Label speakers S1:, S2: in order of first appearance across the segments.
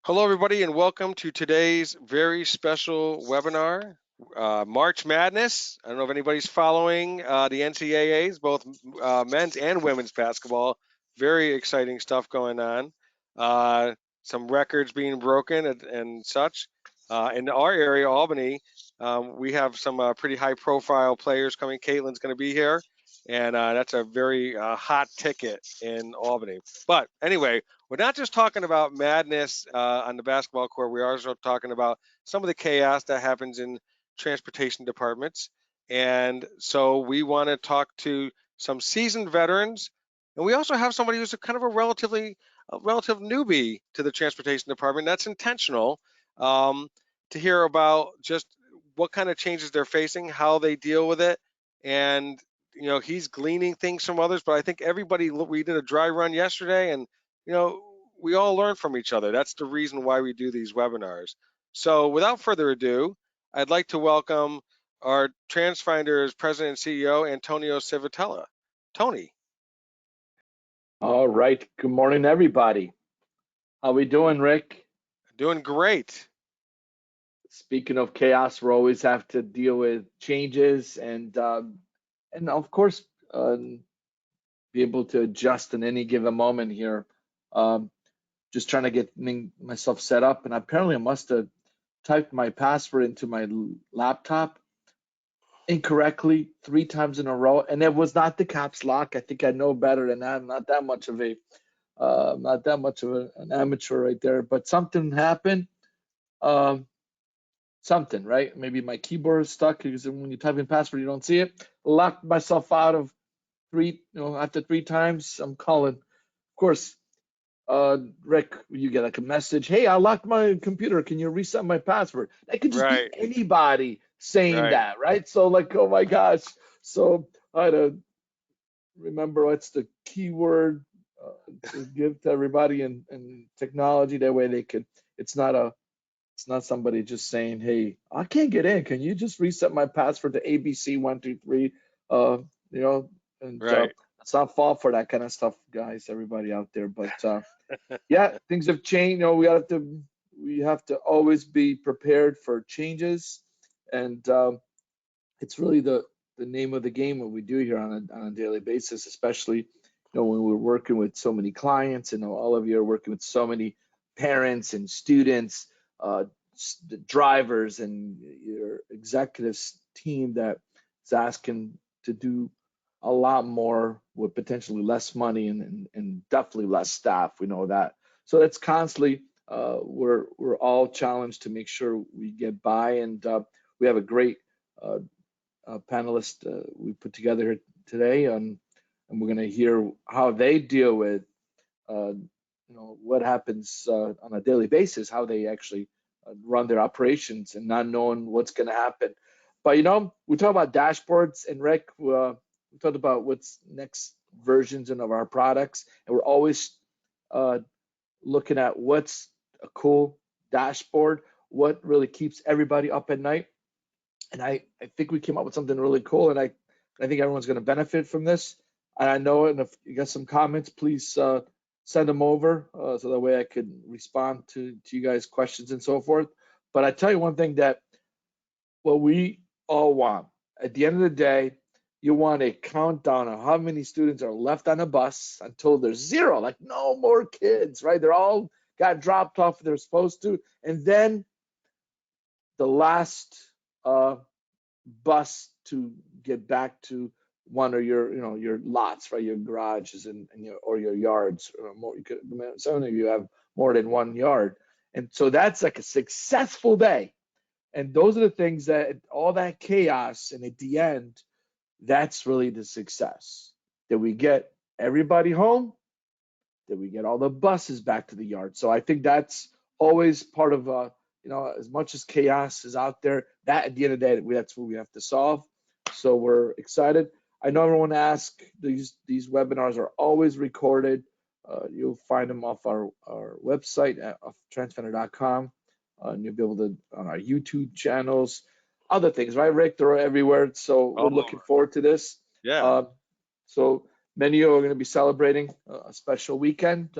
S1: Hello, everybody, and welcome to today's very special webinar, March Madness. I don't know if anybody's following the NCAAs, both men's and women's basketball. Very exciting stuff going on. Some records being broken and such. In our area, Albany, we have some pretty high-profile players coming. Caitlin's going to be here, and that's a very hot ticket in Albany. But anyway, we're not just talking about madness on the basketball court. We're also talking about some of the chaos that happens in transportation departments. And so we want to talk to some seasoned veterans. And we also have somebody who's a kind of a relative newbie to the transportation department. That's intentional, to hear about just what kind of changes they're facing, how they deal with it. And, he's gleaning things from others, but I think we did a dry run yesterday, and we all learn from each other. That's the reason why we do these webinars. So without further ado, I'd like to welcome our Transfinder's President and CEO, Antonio Civitella. Tony.
S2: All right. Good morning, everybody. How we doing, Rick?
S1: Doing great.
S2: Speaking of chaos, we always have to deal with changes and of course be able to adjust in any given moment here. Just trying to get myself set up, and apparently I must have typed my password into my laptop incorrectly 3 times in a row, and it was not the caps lock. I think I know better than that. I'm not that much of an amateur right there, but something happened. Something, right? Maybe my keyboard is stuck because when you type in password, you don't see it. Locked myself out of after 3 times. I'm calling, of course, Rick, you get like a message, hey, I locked my computer, can you reset my password? That could just be anybody saying that, right? So like, oh my gosh. So I had to remember what's the keyword to give to everybody in technology. That way they could, it's not somebody just saying, hey, I can't get in, can you just reset my password to ABC123? Let's not fall for that kind of stuff, guys, everybody out there. But yeah, things have changed. We have to always be prepared for changes, and it's really the name of the game what we do here on a daily basis, especially when we're working with so many clients, and all of you are working with so many parents and students, the drivers, and your executives team that is asking to do a lot more with potentially less money and definitely less staff. We know that. So that's constantly, we're all challenged to make sure we get by, and we have a great panelist we put together here today, and we're going to hear how they deal with what happens on a daily basis, how they actually run their operations and not knowing what's going to happen. But we talk about dashboards, and Rick, we talked about what's next versions of our products, and we're always looking at what's a cool dashboard, what really keeps everybody up at night. And I think we came up with something really cool, and I think everyone's going to benefit from this. And I know, and if you got some comments, please send them over so that way I could respond to you guys' questions and so forth. But I tell you one thing, that what we all want at the end of the day, you want a countdown of how many students are left on a bus until there's 0, like no more kids, right? They're all got dropped off if they're supposed to, and then the last bus to get back to one of your lots, right? Your garages and your yards. Some of you have more than 1 yard, and so that's like a successful day. And those are the things that all that chaos, and at the end, that's really the success, that we get everybody home, that we get all the buses back to the yard. So I think that's always part of as much as chaos is out there, that at the end of the day, that's what we have to solve. So we're excited. I know everyone asks, these webinars are always recorded. You'll find them off our website at transfinder.com, and you'll be able to on our YouTube channels, other things, right, Rick? They're everywhere. So we're looking forward to this.
S1: Yeah.
S2: So many of you are going to be celebrating a special weekend.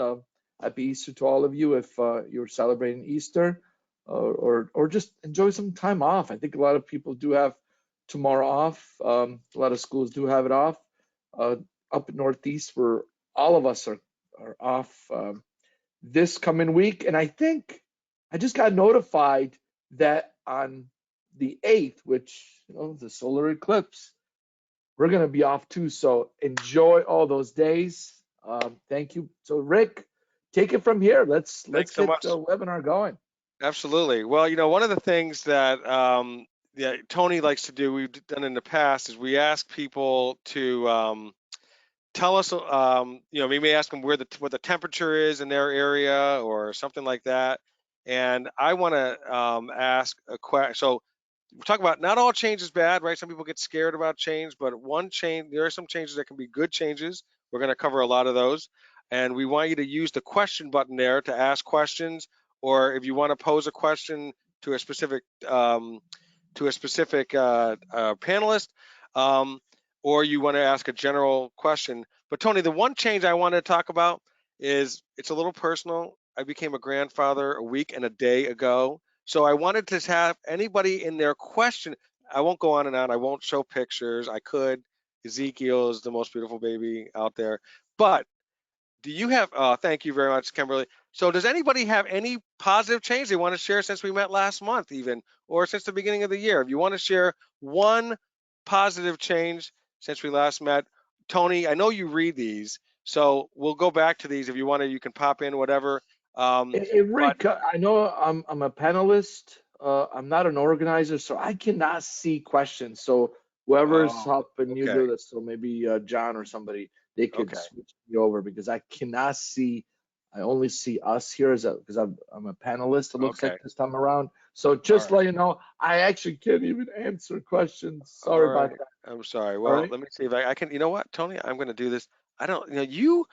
S2: Happy Easter to all of you if you're celebrating Easter, or just enjoy some time off. I think a lot of people do have tomorrow off. A lot of schools do have it off. Up Northeast, where all of us are off this coming week. And I think I just got notified that on the 8th, which, the solar eclipse, we're going to be off too. So enjoy all those days. Thank you. So Rick, take it from here. Let's
S1: Thanks so
S2: get
S1: much.
S2: the webinar going.
S1: Absolutely. Well, one of the things that Tony likes to do, we've done in the past, is we ask people to tell us, maybe ask them what the temperature is in their area or something like that. And I want to ask a question. So we're talking about not all change is bad, right? Some people get scared about change, but one change, there are some changes that can be good changes. We're going to cover a lot of those. And we want you to use the question button there to ask questions, or if you want to pose a question to a specific panelist, or you want to ask a general question. But Tony, the one change I want to talk about is, it's a little personal. I became a grandfather a week and a day ago. So I wanted to have anybody in their question. I won't go on and on. I won't show pictures. I could. Ezekiel is the most beautiful baby out there. But do you have, thank you very much, Kimberly. So does anybody have any positive change they want to share since we met last month even, or since the beginning of the year? If you want to share one positive change since we last met, Tony, I know you read these, so we'll go back to these. If you want to, you can pop in, whatever.
S2: Hey, Rick, I know I'm a panelist. I'm not an organizer, so I cannot see questions. So whoever's
S1: Oh,
S2: helping you
S1: okay,
S2: do this, so maybe John or somebody, they could
S1: okay,
S2: switch me over because I cannot see. I only see us here because I'm a panelist. It looks
S1: okay.
S2: like this time around. So
S1: All
S2: just
S1: right,
S2: let you know, I actually can't even answer questions.
S1: all
S2: Sorry about
S1: right.
S2: that.
S1: I'm sorry.
S2: All
S1: Well,
S2: right.
S1: let me see if I can. You know what, Tony? I'm going to do this. I don't. You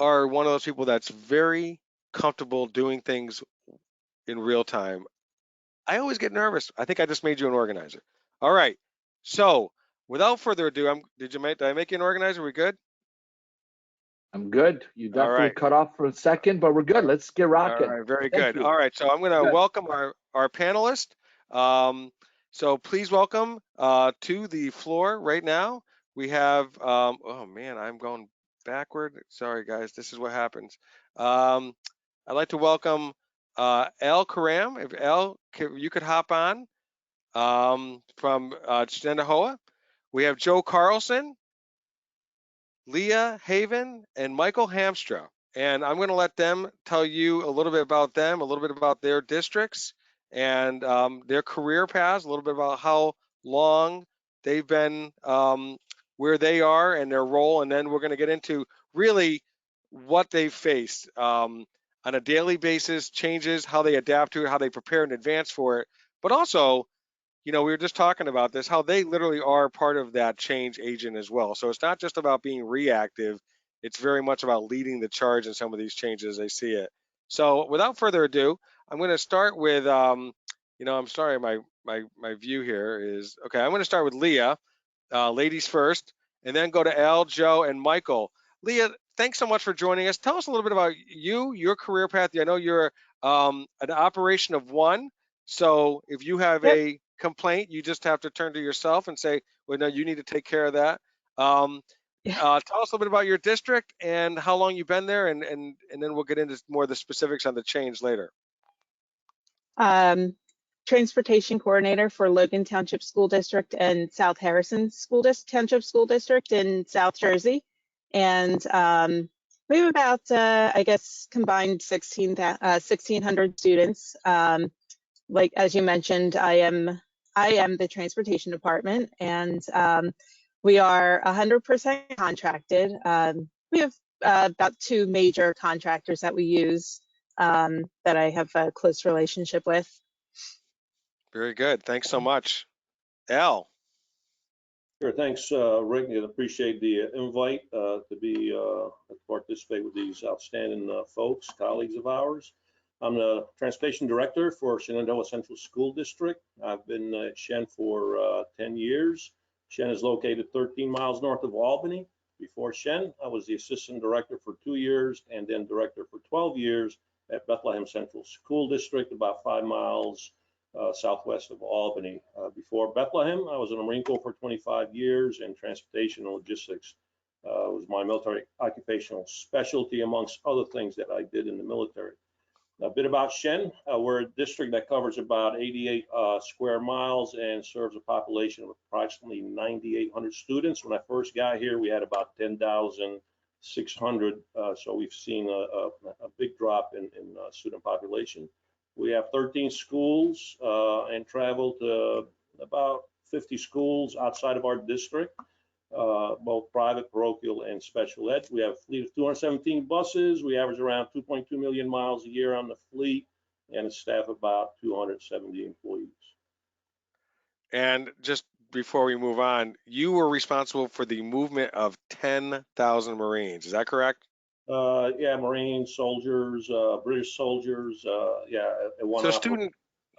S1: are one of those people that's very comfortable doing things in real time. I always get nervous. I think I just made you an organizer. All right. So without further ado, did I make you an organizer? We good?
S2: I'm good. You
S1: All
S2: definitely
S1: right.
S2: cut off for a second, but we're good.
S1: All
S2: Let's get
S1: all
S2: rocking.
S1: right. Very
S2: Thank
S1: good.
S2: you.
S1: All right. So I'm going to
S2: Good.
S1: welcome our panelist. So please welcome to the floor right now. We have, oh man, I'm going backward. Sorry, guys. This is what happens. I'd like to welcome Karam. If you could hop on. From Shenendehowa. We have Joe Carlson, Leah Haven, and Michael Hamstra. And I'm going to let them tell you a little bit about them, a little bit about their districts and their career paths, a little bit about how long they've been where they are and their role. And then we're going to get into really what they've faced on a daily basis, changes, how they adapt to it, how they prepare in advance for it, but also we were just talking about this, how they literally are part of that change agent as well. So it's not just about being reactive, it's very much about leading the charge in some of these changes as they see it. So without further ado, I'm going to start with, I'm sorry, my view here is, okay, I'm going to start with Leah, ladies first, and then go to Al, Joe, and Michael. Leah, thanks so much for joining us. Tell us a little bit about you, your career path. I know you're an operation of one. So if you have
S3: Yep.
S1: a complaint, you just have to turn to yourself and say, well, no, you need to take care of that. Um, tell us a little bit about your district and how long you've been there, and then we'll get into more of the specifics on the change later.
S3: Transportation coordinator for Logan Township School District and South Harrison Township School District in South Jersey. And we have about, I guess, combined 1,600 students. Like, as you mentioned, I am the transportation department, and we are 100% contracted. We have about 2 major contractors that we use that I have a close relationship with.
S1: Very good. Thanks so much. Al.
S4: Sure, thanks, Rick. I appreciate the invite to participate with these outstanding folks, colleagues of ours. I'm the transportation director for Shenendehowa Central School District. I've been at Shen for 10 years. Shen is located 13 miles north of Albany. Before Shen, I was the assistant director for 2 years and then director for 12 years at Bethlehem Central School District, about 5 miles southwest of Albany. Before Bethlehem, I was in the Marine Corps for 25 years, and transportation and logistics was my military occupational specialty, amongst other things that I did in the military. A bit about Shen. We're a district that covers about 88 square miles and serves a population of approximately 9,800 students. When I first got here, we had about 10,600. So we've seen a big drop in student population. We have 13 schools and travel to about 50 schools outside of our district. Both private, parochial, and special ed. We have a fleet of 217 buses. We average around 2.2 million miles a year on the fleet, and a staff of about 270 employees.
S1: And just before we move on, you were responsible for the movement of 10,000 Marines. Is that correct?
S4: Yeah, Marines, soldiers, British soldiers. Yeah, at one.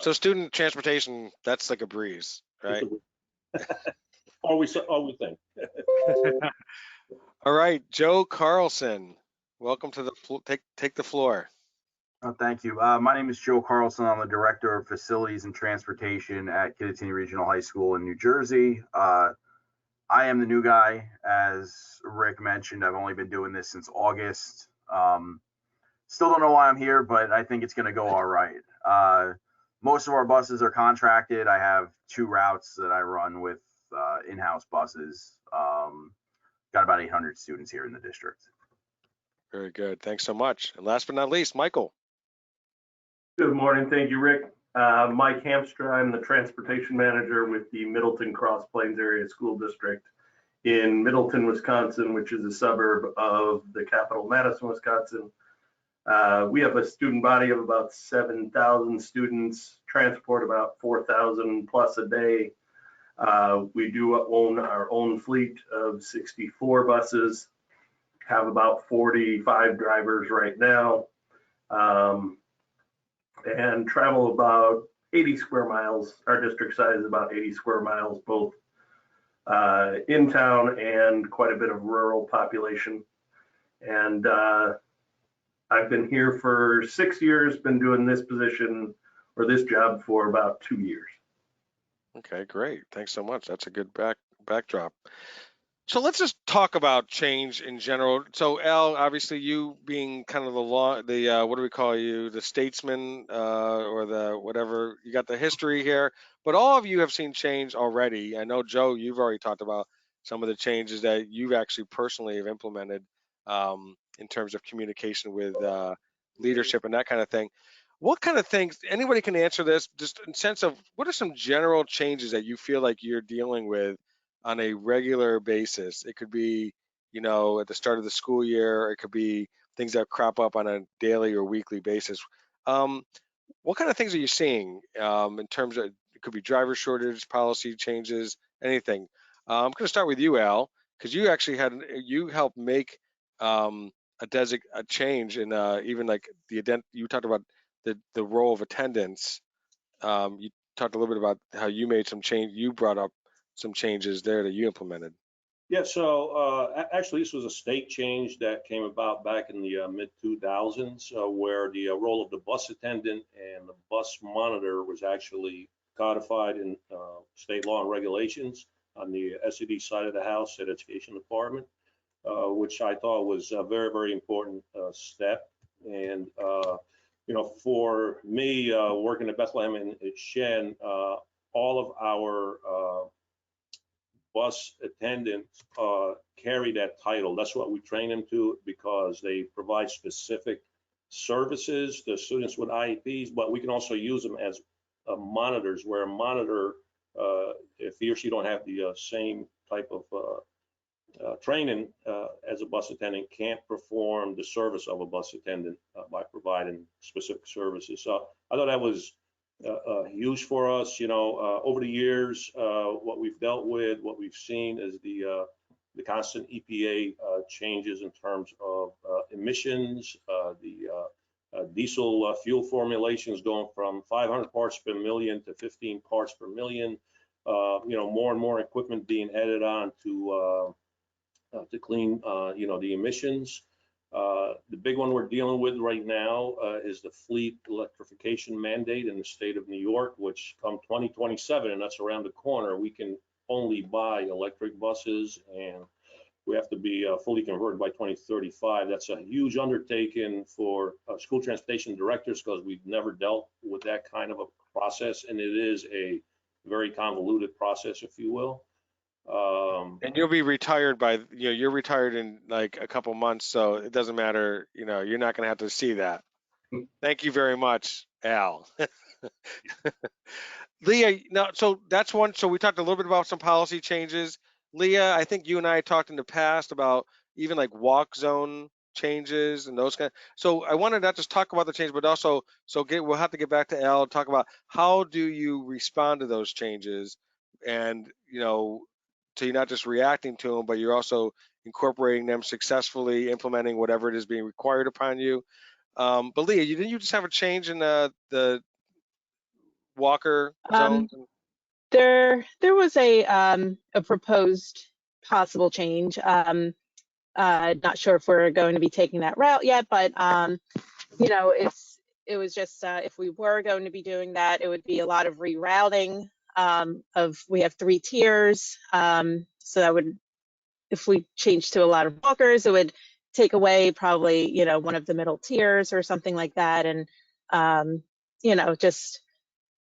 S1: So student transportation, that's like a breeze, right?
S4: All we think.
S1: All right, Joe Carlson, welcome to the take the floor.
S5: Oh, thank you. My name is Joe Carlson. I'm the Director of Facilities and Transportation at Kittatinny Regional High School in New Jersey. I am the new guy, as Rick mentioned. I've only been doing this since August. Still don't know why I'm here, but I think it's going to go all right. Most of our buses are contracted. I have 2 routes that I run with in-house buses. Got about 800 students here in the district.
S1: Very good. Thanks so much. And last but not least, Michael.
S6: Good morning. Thank you, Rick. Mike Hamstra. I'm the transportation manager with the Middleton-Cross Plains Area School District in Middleton, Wisconsin, which is a suburb of the capital, Madison, Wisconsin. We have a student body of about 7,000 students, transport about 4,000 plus a day. We do own our own fleet of 64 buses, have about 45 drivers right now, and travel about 80 square miles. Our district size is about 80 square miles, both in town and quite a bit of rural population. And I've been here for 6 years, been doing this position or this job for about 2 years.
S1: Okay, great. Thanks so much. That's a good backdrop. So let's just talk about change in general. So Al, obviously you being kind of what do we call you, the statesman or the whatever, you got the history here, but all of you have seen change already. I know, Joe, you've already talked about some of the changes that you've actually personally have implemented in terms of communication with leadership and that kind of thing. What kind of things, anybody can answer this, just in sense of what are some general changes that you feel like you're dealing with on a regular basis? It could be, at the start of the school year, it could be things that crop up on a daily or weekly basis. What kind of things are you seeing in terms of, it could be driver shortage, policy changes, anything? I'm going to start with you, Al, because you actually you helped make a change in even like you talked about the role of attendance. You talked a little bit about how you made some change. You brought up some changes there that you implemented.
S4: Yeah, so actually this was a state change that came about back in the mid-2000s where the role of the bus attendant and the bus monitor was actually codified in state law and regulations on the SED side of the house at Education Department, which I thought was a very, very important step. And for me, working at Bethlehem and at Shen, all of our bus attendants carry that title. That's what we train them to, because they provide specific services to students with IEPs, but we can also use them as monitors, where a monitor, if he or she don't have the same type of training as a bus attendant, can't perform the service of a bus attendant by providing specific services. So I thought that was huge for us. Over the years, what we've dealt with, what we've seen is the constant EPA changes in terms of emissions, the diesel fuel formulations going from 500 parts per million to 15 parts per million. More and more equipment being added on to to clean, the emissions. The big one we're dealing with right now is the fleet electrification mandate in the state of New York, which come 2027, and that's around the corner, we can only buy electric buses, and we have to be fully converted by 2035. That's a huge undertaking for school transportation directors because we've never dealt with that kind of a process, and it is a very convoluted process, if you will.
S1: And you'll be retired by, you're retired in like a couple months, so it doesn't matter, you're not going to have to see that. Thank you very much, Al. Leah, now, so that's one. So we talked a little bit about some policy changes. Leah, I think you and I talked in the past about even like walk zone changes and those kind. So I wanted to not just talk about the change, but also, we'll have to get back to Al and talk about how do you respond to those changes, and so you're not just reacting to them, but you're also incorporating them successfully, implementing whatever it is being required upon you. But Leah, didn't you just have a change in the walker zones?
S3: There was a proposed possible change. Not sure if we're going to be taking that route yet, but it was just if we were going to be doing that, it would be a lot of rerouting. We have 3 tiers, so that would, if we change to a lot of walkers, it would take away probably one of the middle tiers or something like that, and just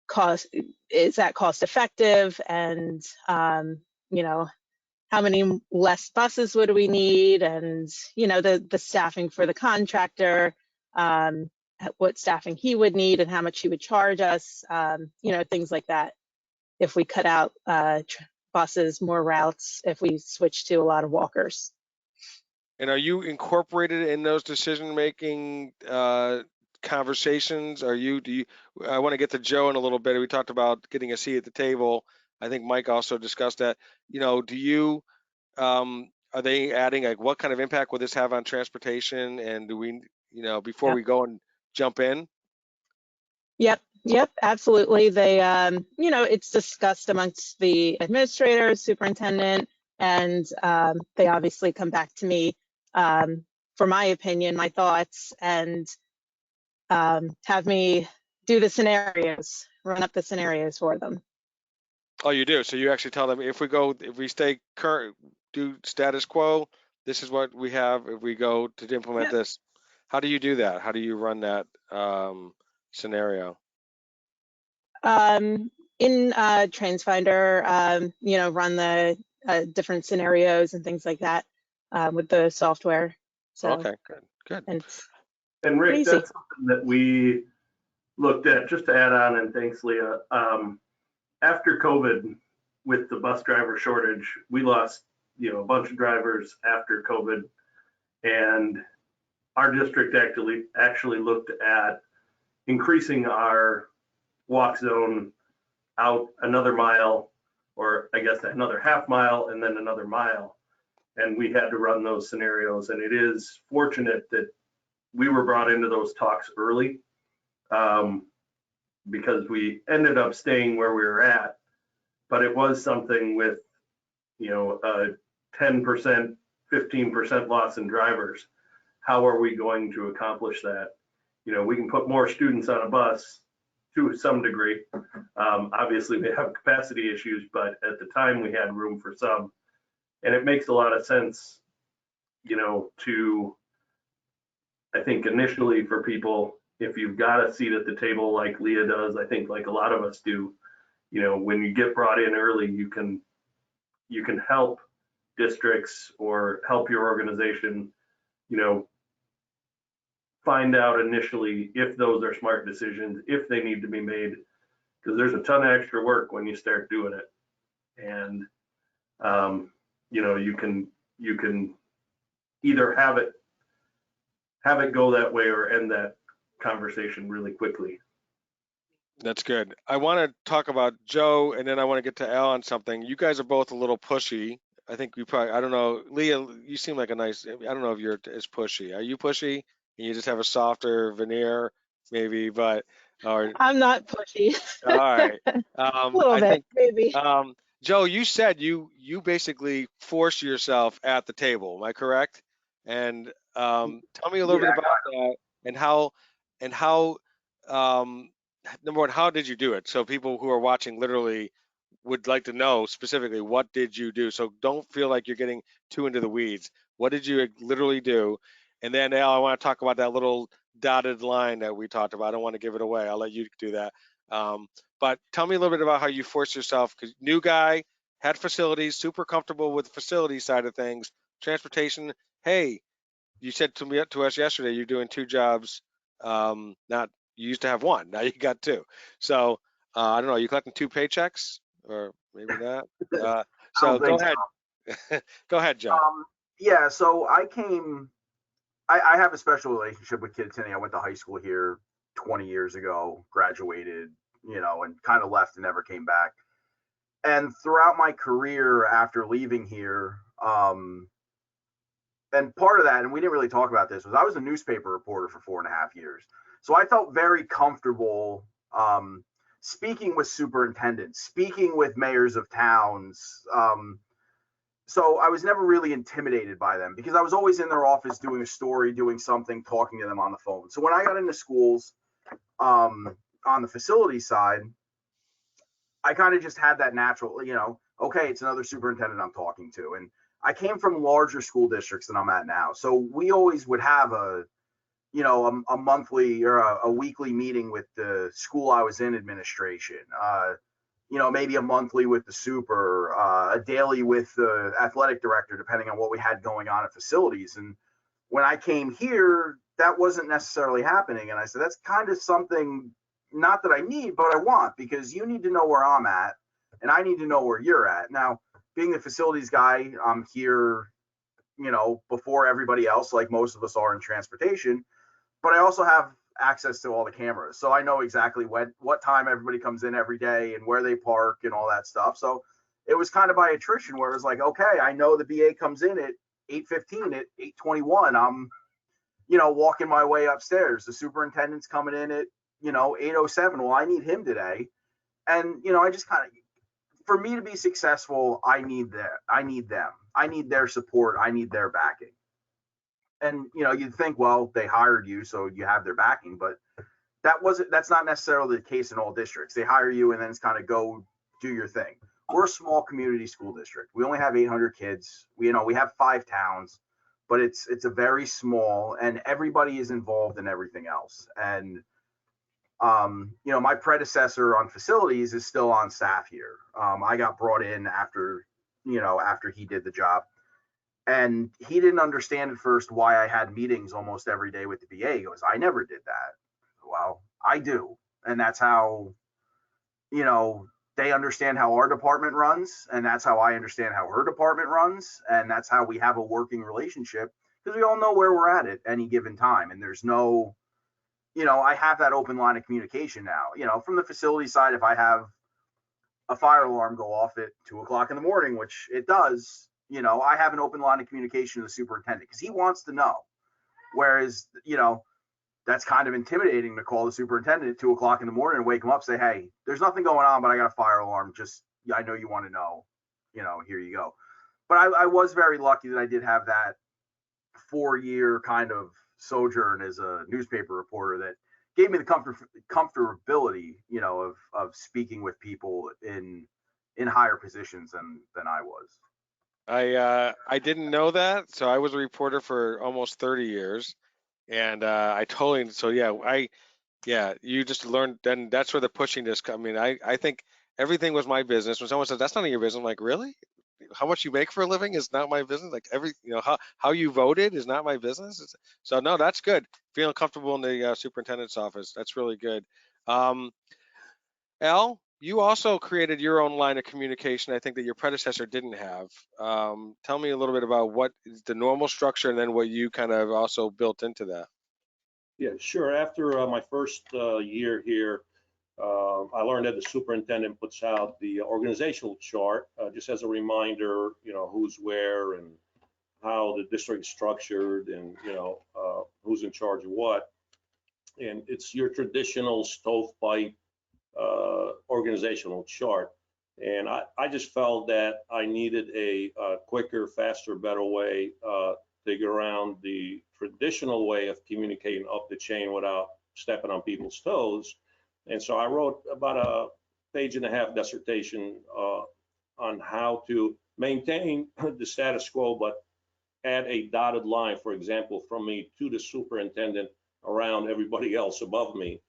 S3: cost, is that cost effective, and how many less buses would we need, and the staffing for the contractor, what staffing he would need and how much he would charge us, things like that, if we cut out buses, more routes, if we switch to a lot of walkers.
S1: And are you incorporated in those decision-making conversations? I want to get to Joe in a little bit. We talked about getting a seat at the table. I think Mike also discussed that. Are they adding, like, what kind of impact will this have on transportation? And do we, before we go and jump in?
S3: Yep, absolutely. They, it's discussed amongst the administrator, superintendent, and they obviously come back to me for my opinion, my thoughts, and have me do the scenarios, run up the scenarios for them.
S1: Oh, you do? So you actually tell them, if we stay current, do status quo, this is what we have. If we go to implement this, how do you do that? How do you run that scenario?
S3: In Transfinder, run the different scenarios and things like that with the software. So,
S1: okay, good.
S6: And Rick, that's something that we looked at, just to add on, and thanks, Leah. After COVID, with the bus driver shortage, we lost, a bunch of drivers after COVID, and our district actually looked at increasing our walk zone out another mile, or I guess another half mile, and then another mile. And we had to run those scenarios, and it is fortunate that we were brought into those talks early, because we ended up staying where we were at. But it was something with, a 10%, 15% loss in drivers. How are we going to accomplish that? We can put more students on a bus to some degree. Obviously, we have capacity issues, but at the time we had room for some. And it makes a lot of sense, I think initially for people, if you've got a seat at the table like Leah does, I think like a lot of us do, when you get brought in early, you can help districts or help your organization, find out initially if those are smart decisions, if they need to be made, because there's a ton of extra work when you start doing it. And, you can either have it go that way or end that conversation really quickly.
S1: That's good. I want to talk about Joe, and then I want to get to Al on something. You guys are both a little pushy. I think I don't know, Leah, you seem like I don't know if you're as pushy. Are you pushy? And you just have a softer veneer, maybe, but, or
S3: I'm not pushy.
S1: all right.
S3: A little bit, maybe.
S1: Joe, you said you basically force yourself at the table. Am I correct? And tell me a little bit
S5: Yeah,
S1: about that and how number one, how did you do it? So people who are watching literally would like to know specifically what did you do. So don't feel like you're getting too into the weeds. What did you literally do? And then Al, I want to talk about that little dotted line that we talked about. I don't want to give it away. I'll let you do that. But tell me a little bit about how you forced yourself, because new guy, had facilities, super comfortable with the facility side of things, transportation. Hey, you said to us yesterday you're doing two jobs. Not you used to have one, now you got two. So I don't know. Are you collecting two paychecks or maybe not? Uh,
S5: I
S1: so
S5: don't
S1: go
S5: think
S1: ahead. Go ahead, Joe.
S5: Yeah, so I have a special relationship with Kittatinny. I went to high school here 20 years ago, graduated, and kind of left and never came back. And throughout my career after leaving here, and part of that, and we didn't really talk about this, was I was a newspaper reporter for 4.5 years. So I felt very comfortable speaking with superintendents, speaking with mayors of towns. So I was never really intimidated by them because I was always in their office doing a story, doing something, talking to them on the phone. So when I got into schools on the facility side, I kind of just had that natural, okay, it's another superintendent I'm talking to. And I came from larger school districts than I'm at now. So we always would have a monthly or a weekly meeting with the school I was in administration. Maybe a monthly with the super, a daily with the athletic director, depending on what we had going on at facilities. And when I came here, that wasn't necessarily happening. And I said, that's kind of something, not that I need, but I want, because you need to know where I'm at and I need to know where you're at. Now, being the facilities guy, I'm here, before everybody else, like most of us are in transportation, but I also have access to all the cameras. So I know exactly what time everybody comes in every day and where they park and all that stuff. So it was kind of by attrition where it was like, okay, I know the BA comes in at 8:15, at 8:21. I'm, walking my way upstairs. The superintendent's coming in at, 8:07. Well, I need him today. And, I just kind of, for me to be successful, I need them. I need their support. I need their backing. And you'd think, well, they hired you, so you have their backing, but that's not necessarily the case in all districts. They hire you and then it's kind of go do your thing. We're a small community school district. We only have 800 kids. We have 5 towns, but it's a very small, and everybody is involved in everything else. And my predecessor on facilities is still on staff here. I got brought in after he did the job. And he didn't understand at first why I had meetings almost every day with the BA. He goes, I never did that. Well, I do. And that's how, they understand how our department runs. And that's how I understand how her department runs. And that's how we have a working relationship, because we all know where we're at any given time. And there's no, I have that open line of communication now. From the facility side, if I have a fire alarm go off at 2:00 in the morning, which it does, I have an open line of communication to the superintendent because he wants to know. Whereas, that's kind of intimidating to call the superintendent at 2:00 in the morning and wake him up, say, hey, there's nothing going on, but I got a fire alarm. Just, I know you want to know, here you go. But I was very lucky that I did have that 4-year kind of sojourn as a newspaper reporter that gave me the comfortability, of speaking with people in higher positions than I was.
S1: I didn't know that, so I was a reporter for almost 30 years, and I totally. So yeah, you just learned. Then that's where the pushing this. I mean, I think everything was my business. When someone says that's none of your business, I'm like, really? How much you make for a living is not my business. Like how you voted is not my business. So no, that's good. Feeling comfortable in the superintendent's office, that's really good. Al, you also created your own line of communication. I think that your predecessor didn't have. Tell me a little bit about what is the normal structure, and then what you kind of also built into that.
S4: Yeah, sure. After my first year here, I learned that the superintendent puts out the organizational chart, just as a reminder, who's where and how the district is structured, and who's in charge of what. And it's your traditional stovepipe organizational chart. And I just felt that I needed a quicker, faster, better way to get around the traditional way of communicating up the chain without stepping on people's toes. And so I wrote about a page-and-a-half dissertation on how to maintain the status quo, but add a dotted line, for example, from me to the superintendent around everybody else above me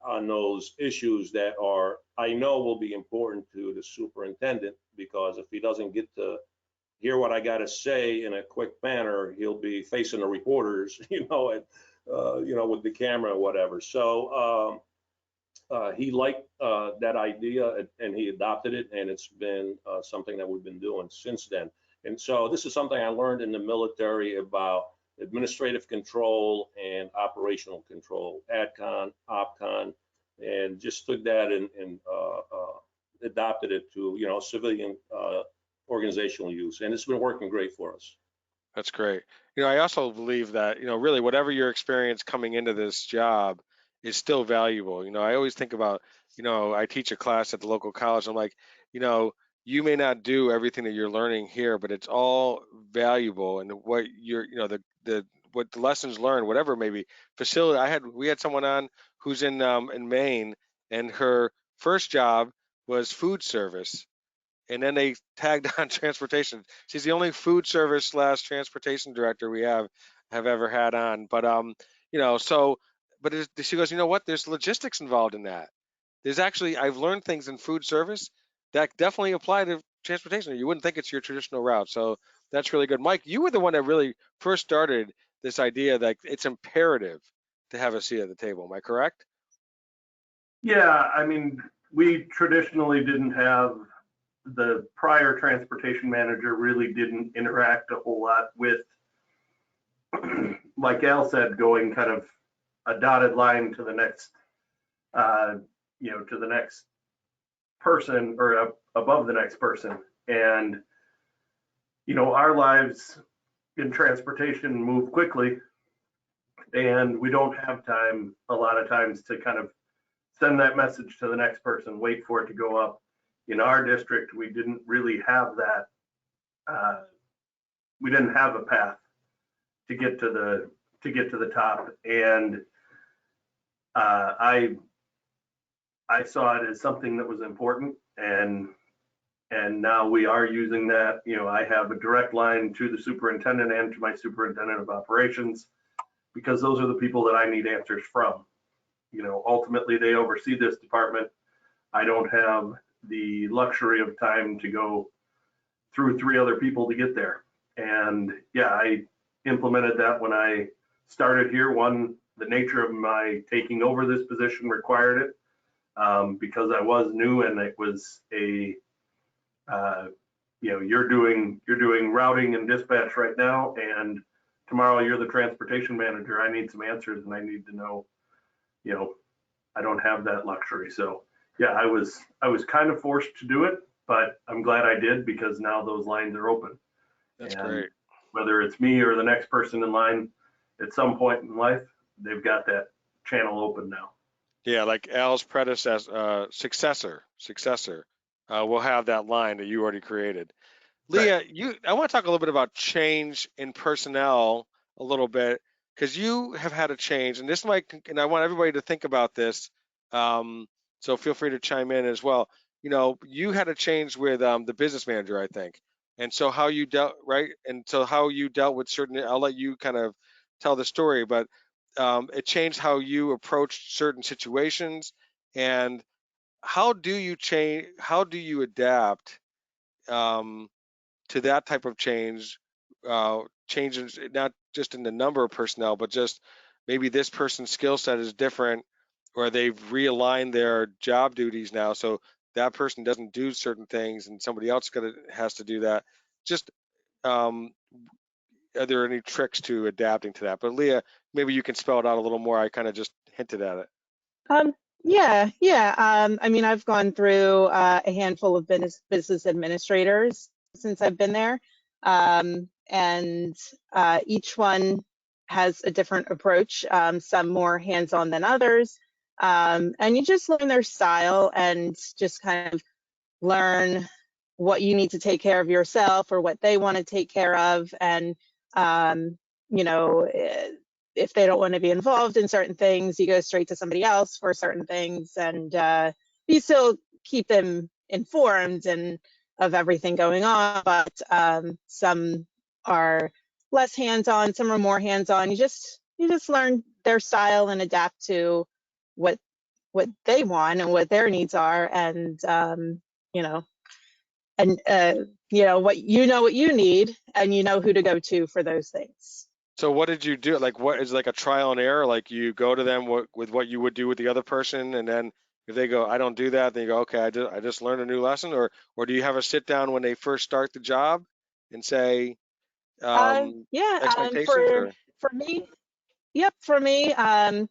S4: on those issues that are, I know will be important to the superintendent, because if he doesn't get to hear what I got to say in a quick manner, he'll be facing the reporters, and, with the camera or whatever. So he liked that idea, and he adopted it, and it's been something that we've been doing since then. And so this is something I learned in the military about administrative control and operational control, AdCon, OpCon, and just took that and adopted it to, civilian organizational use. And it's been working great for us.
S1: That's great. I also believe that, really whatever your experience coming into this job is still valuable. I always think about, I teach a class at the local college. I'm like, you may not do everything that you're learning here, but it's all valuable. And what you're, what the lessons learned, whatever maybe facility. We had someone on who's in Maine, and her first job was food service, and then they tagged on transportation. She's the only food service / transportation director we have ever had on. But she goes, what? There's logistics involved in that. There's actually, I've learned things in food service that definitely apply to transportation. You wouldn't think it's your traditional route. So that's really good. Mike, you were the one that really first started this idea that it's imperative to have a seat at the table. Am I correct?
S6: Yeah, I mean, we traditionally didn't have, the prior transportation manager really didn't interact a whole lot with, like Al said, going kind of a dotted line to the next, to the next person, or above the next person. And, our lives in transportation move quickly, and we don't have time a lot of times to kind of send that message to the next person, wait for it to go up. In our district, we didn't really have that. We didn't have a path to get to the top, and I saw it as something that was important, and now we are using that. I have a direct line to the superintendent and to my superintendent of operations, because those are the people that I need answers from. Ultimately they oversee this department. I don't have the luxury of time to go through 3 other people to get there. And yeah, I implemented that when I started here. One, the nature of my taking over this position required it, because I was new, and it was a, you're doing routing and dispatch right now, and tomorrow you're the transportation manager. I need some answers, and I need to know, I don't have that luxury. So yeah, I was kind of forced to do it, but I'm glad I did, because now those lines are open.
S1: That's
S6: and
S1: great.
S6: Whether it's me or the next person in line at some point in life, they've got that channel open now.
S1: Yeah, like Al's successor will have that line that you already created. Leah,
S6: Right.
S1: I want to talk a little bit about change in personnel a little bit, because you have had a change, and this might, and I want everybody to think about this. So feel free to chime in as well. You had a change with the business manager, I think, and so how you dealt, right? And so how you dealt with certain. I'll let you kind of tell the story, but it changed how you approached certain situations. And how do you change? How do you adapt to that type of change? Changes not just in the number of personnel, but just maybe this person's skill set is different, or they've realigned their job duties now, so that person doesn't do certain things, and somebody else has to do that. Just are there any tricks to adapting to that? But Leah, maybe you can spell it out a little more. I kind of just hinted at it.
S3: Yeah. I mean, I've gone through a handful of business administrators since I've been there, and each one has a different approach. Some more hands-on than others, and you just learn their style and just kind of learn what you need to take care of yourself or what they want to take care of. And, you know, if they don't want to be involved in certain things, you go straight to somebody else for certain things. And you still keep them informed and of everything going on, but some are less hands-on, some are more hands-on. You just learn their style and adapt to what they want and what their needs are, and you know, and you know what you need, and you know who to go to for those things.
S1: So what did you do? Like, what is like a trial and error? Like, you go to them with what you would do with the other person, and then if they go, I don't do that, then you go, okay, I just learned a new lesson, or do you have a sit down when they first start the job and say
S3: Yeah,
S1: expectations, or
S3: for me, yep, for me, I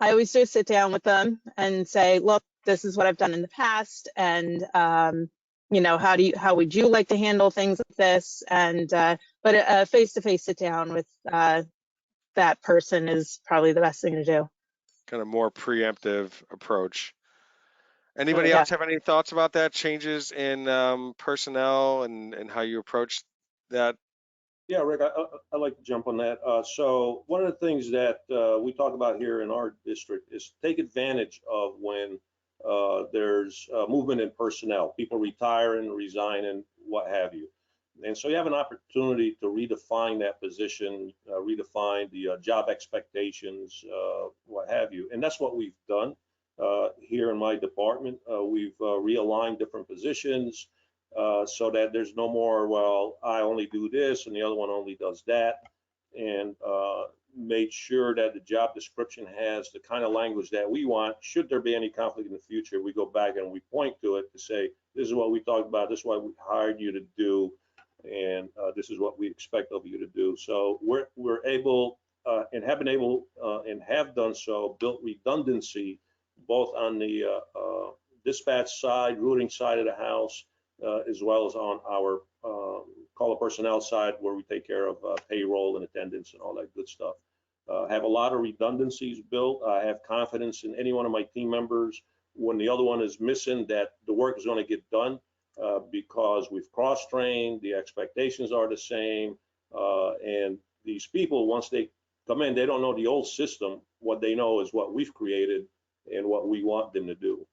S3: always do sit down with them and say, look, this is what I've done in the past, and you know, how would you like to handle things like this? And but a face-to-face sit down with that person is probably the best thing to do.
S1: kind of more preemptive approach?
S3: Oh
S1: Anybody
S3: yeah.
S1: else have any thoughts about that? Changes in personnel and how you approach that?
S4: Yeah, Rick, I'd like to jump on that. So one of the things that we talk about here in our district is take advantage of when there's movement in personnel, people retiring, resigning, what have you. And so you have an opportunity to redefine that position, redefine the job expectations, what have you. And that's what we've done here in my department. We've realigned different positions. So that there's no more, well, I only do this and the other one only does that, and made sure that the job description has the kind of language that we want. Should there be any conflict in the future, we go back and we point to it to say, this is what we talked about, this is what we hired you to do, and this is what we expect of you to do. So we're able and have been able and have done so, built redundancy both on the dispatch side, routing side of the house, as well as on our caller personnel side, where we take care of payroll and attendance and all that good stuff. Have a lot of redundancies built. I have confidence in any one of my team members when the other one is missing that the work is going to get done because we've cross-trained, the expectations are the same, and these people, once they come in, they don't know the old system. What they know is what we've created and what we want them to do.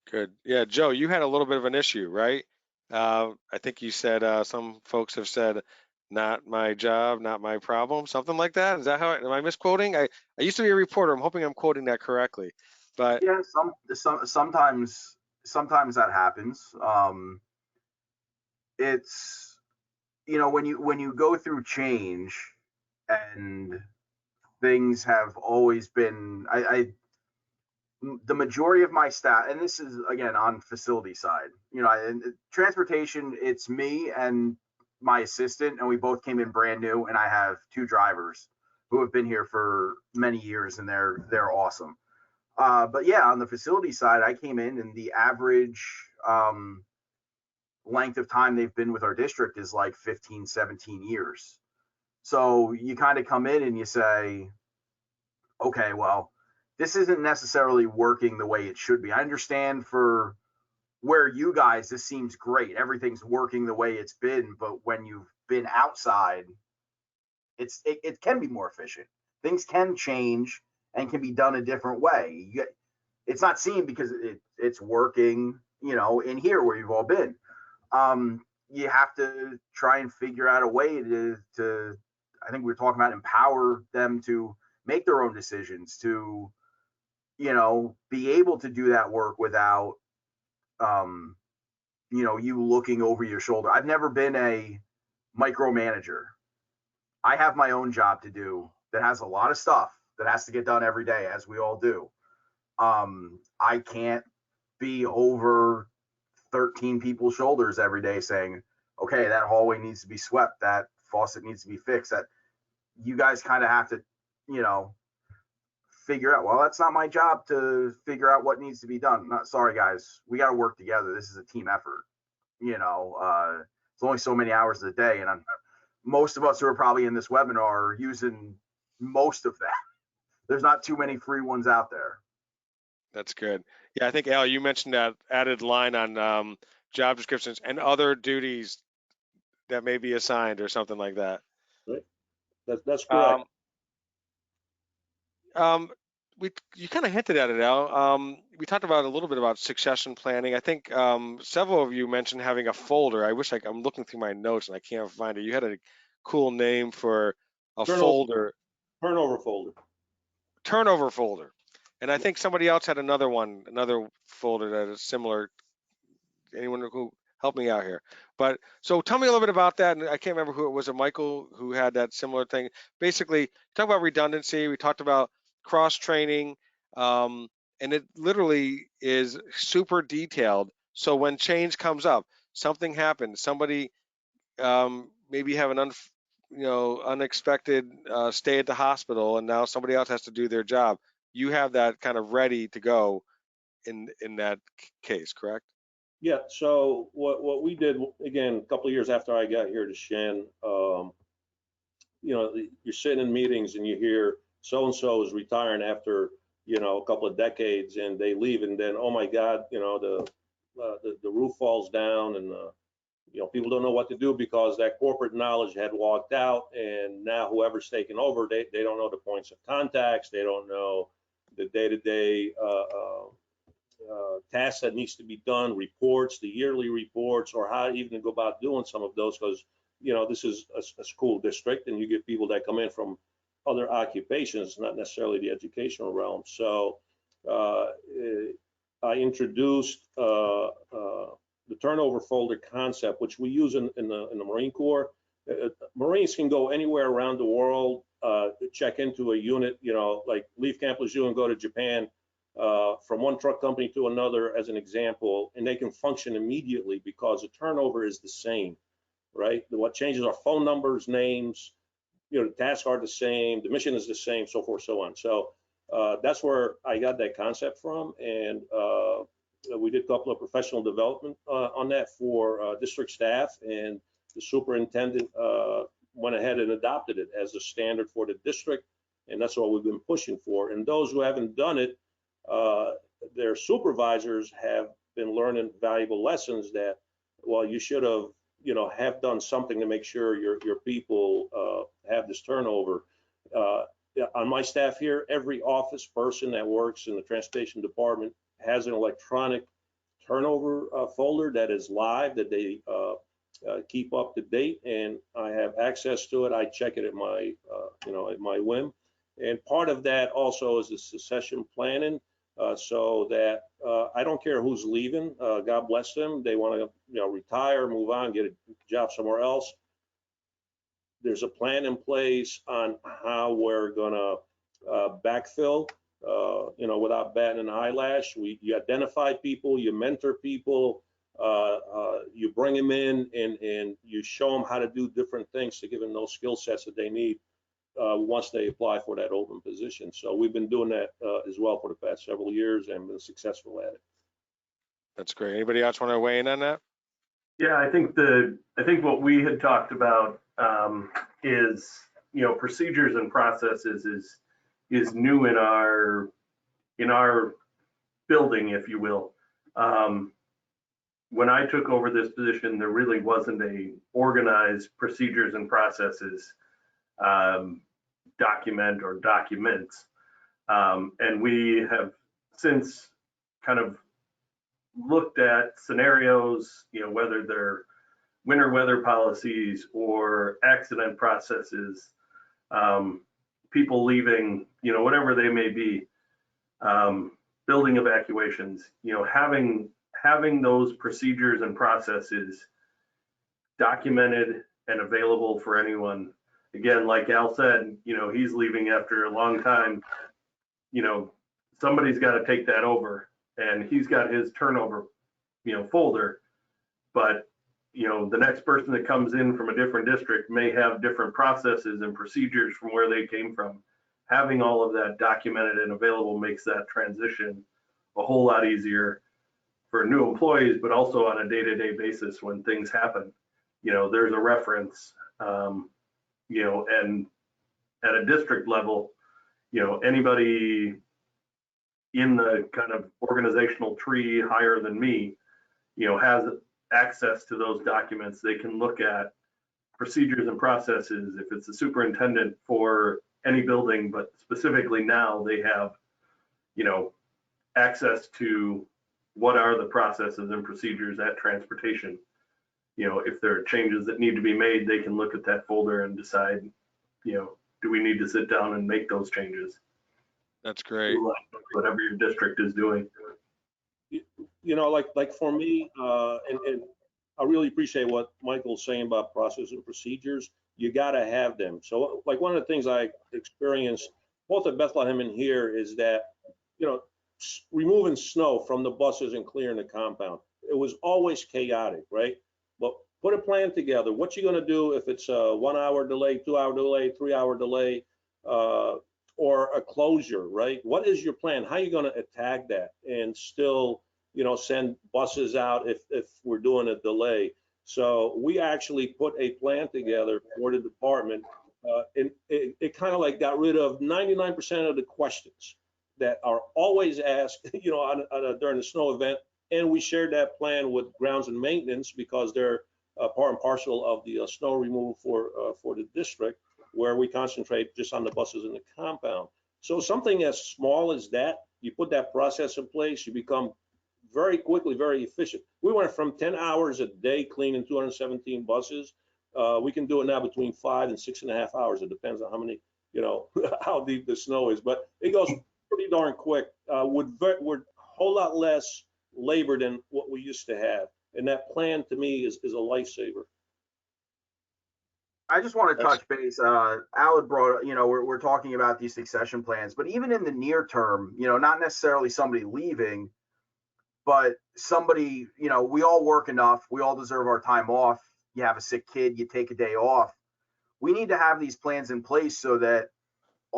S1: Good. Yeah, Joe, you had a little bit of an issue, right? I think you said some folks have said, "Not my job, not my problem," something like that. Is that how? Am I misquoting? I used to be a reporter. I'm hoping I'm quoting that correctly. But
S5: Yeah, sometimes that happens. It's, you know, when you go through change and things have always been, the majority of my staff, and this is again on facility side, you know, transportation, it's me and my assistant, and we both came in brand new, and I have two drivers who have been here for many years, and they're awesome. But yeah, on the facility side, I came in, and the average length of time they've been with our district is like 15, 17 years. So you kind of come in and you say, okay, well, this isn't necessarily working the way it should be. I understand for where you guys, this seems great. Everything's working the way it's been, but when you've been outside, it can be more efficient. Things can change and can be done a different way. It's not seen because it's working, you know, in here where you've all been. You have to try and figure out a way to I think we were talking about, empower them to make their own decisions, to, you know, be able to do that work without, you know, you looking over your shoulder. I've never been a micromanager. I have my own job to do that has a lot of stuff that has to get done every day, as we all do. I can't be over 13 people's shoulders every day saying, okay, that hallway needs to be swept, that faucet needs to be fixed. That you guys kind of have to, you know, figure out, well, that's not my job to figure out what needs to be done. Not sorry, guys, we got to work together. This is a team effort. You know, it's only so many hours a day, and most of us who are probably in this webinar are using most of that. There's not too many free ones out there.
S1: That's good. Yeah, I think Al, you mentioned that added line on job descriptions and other duties that may be assigned or something like that.
S4: Right. That's correct.
S1: You kind of hinted at it, Al. We talked about a little bit about succession planning. I think several of you mentioned having a folder. I wish I'm looking through my notes and I can't find it. You had a cool name for a folder.
S4: Turnover folder.
S1: Turnover folder. And I think somebody else had another folder that is similar. Anyone who help me out here? But so tell me a little bit about that. And I can't remember who it was. Michael who had that similar thing. Basically, talk about redundancy. We talked about cross training, and it literally is super detailed. So when change comes up, something happens. Somebody maybe have an unexpected stay at the hospital, and now somebody else has to do their job. You have that kind of ready to go in that case, correct?
S4: Yeah, so what we did, again, a couple of years after I got here to Shen, you're sitting in meetings and you hear so-and-so is retiring after, a couple of decades, and they leave, and then, oh my God, the roof falls down, and people don't know what to do because that corporate knowledge had walked out, and now whoever's taken over, they don't know the points of contacts, they don't know the day-to-day tasks that needs to be done, reports, the yearly reports, or how even to go about doing some of those, because this is a school district, and you get people that come in from other occupations, not necessarily the educational realm. So I introduced the turnover folder concept, which we use in the Marine Corps. Marines can go anywhere around the world, check into a unit, like leave Camp Lejeune and go to Japan, from one truck company to another, as an example, and they can function immediately because the turnover is the same, right? What changes are phone numbers, names, the tasks are the same, the mission is the same, so forth, so on. So that's where I got that concept from, and we did a couple of professional development on that for district staff, and the superintendent went ahead and adopted it as a standard for the district, and that's what we've been pushing for. And those who haven't done it, their supervisors have been learning valuable lessons that, well, you should have done something to make sure your people have this turnover. On my staff here, every office person that works in the transportation department has an electronic turnover folder that is live, that they keep up to date, and I have access to it. I check it at my at my whim. And part of that also is the succession planning, so that I don't care who's leaving. God bless them. They want to retire, move on, get a job somewhere else. There's a plan in place on how we're going to backfill, without batting an eyelash. You identify people, you mentor people, you bring them in, and you show them how to do different things to give them those skill sets that they need once they apply for that open position. So we've been doing that as well for the past several years and been successful at it.
S1: That's great. Anybody else want to weigh in on that?
S6: Yeah, I think what we had talked about is procedures and processes is new in our building, if you will. When I took over this position, there really wasn't a organized procedures and processes document or documents, and we have since kind of looked at scenarios, whether they're winter weather policies or accident processes, people leaving, whatever they may be, building evacuations, having those procedures and processes documented and available for anyone. Again, like Al said, he's leaving after a long time. Somebody's got to take that over, and he's got his turnover, folder. But the next person that comes in from a different district may have different processes and procedures from where they came from. Having all of that documented and available makes that transition a whole lot easier for new employees, but also on a day-to-day basis when things happen. There's a reference, and at a district level, anybody, in the kind of organizational tree higher than me, has access to those documents. They can look at procedures and processes. If it's the superintendent for any building, but specifically now they have, access to what are the processes and procedures at transportation. If there are changes that need to be made, they can look at that folder and decide, do we need to sit down and make those changes?
S1: That's great.
S6: Whatever your district is doing.
S4: Like for me, and I really appreciate what Michael's saying about process and procedures. You got to have them. So like one of the things I experienced both at Bethlehem and here is that, removing snow from the buses and clearing the compound, it was always chaotic, right? But put a plan together. What you going to do if it's a 1 hour delay, 2 hour delay, 3 hour delay, or a closure, right? What is your plan? How are you going to attack that and still, send buses out if we're doing a delay? So we actually put a plan together for the department, and it kind of like got rid of 99% of the questions that are always asked, during the snow event. And we shared that plan with grounds and maintenance because they're part and parcel of the snow removal for the district, where we concentrate just on the buses in the compound. So something as small as that, you put that process in place, you become very quickly very efficient. We went from 10 hours a day cleaning 217 buses. We can do it now between 5 and 6.5 hours. It depends on how many, how deep the snow is, but it goes pretty darn quick with a whole lot less labor than what we used to have. And that plan to me is a lifesaver.
S5: I just want to touch base. Al had brought, we're talking about these succession plans, but even in the near term, not necessarily somebody leaving, but somebody, we all work enough. We all deserve our time off. You have a sick kid, you take a day off. We need to have these plans in place so that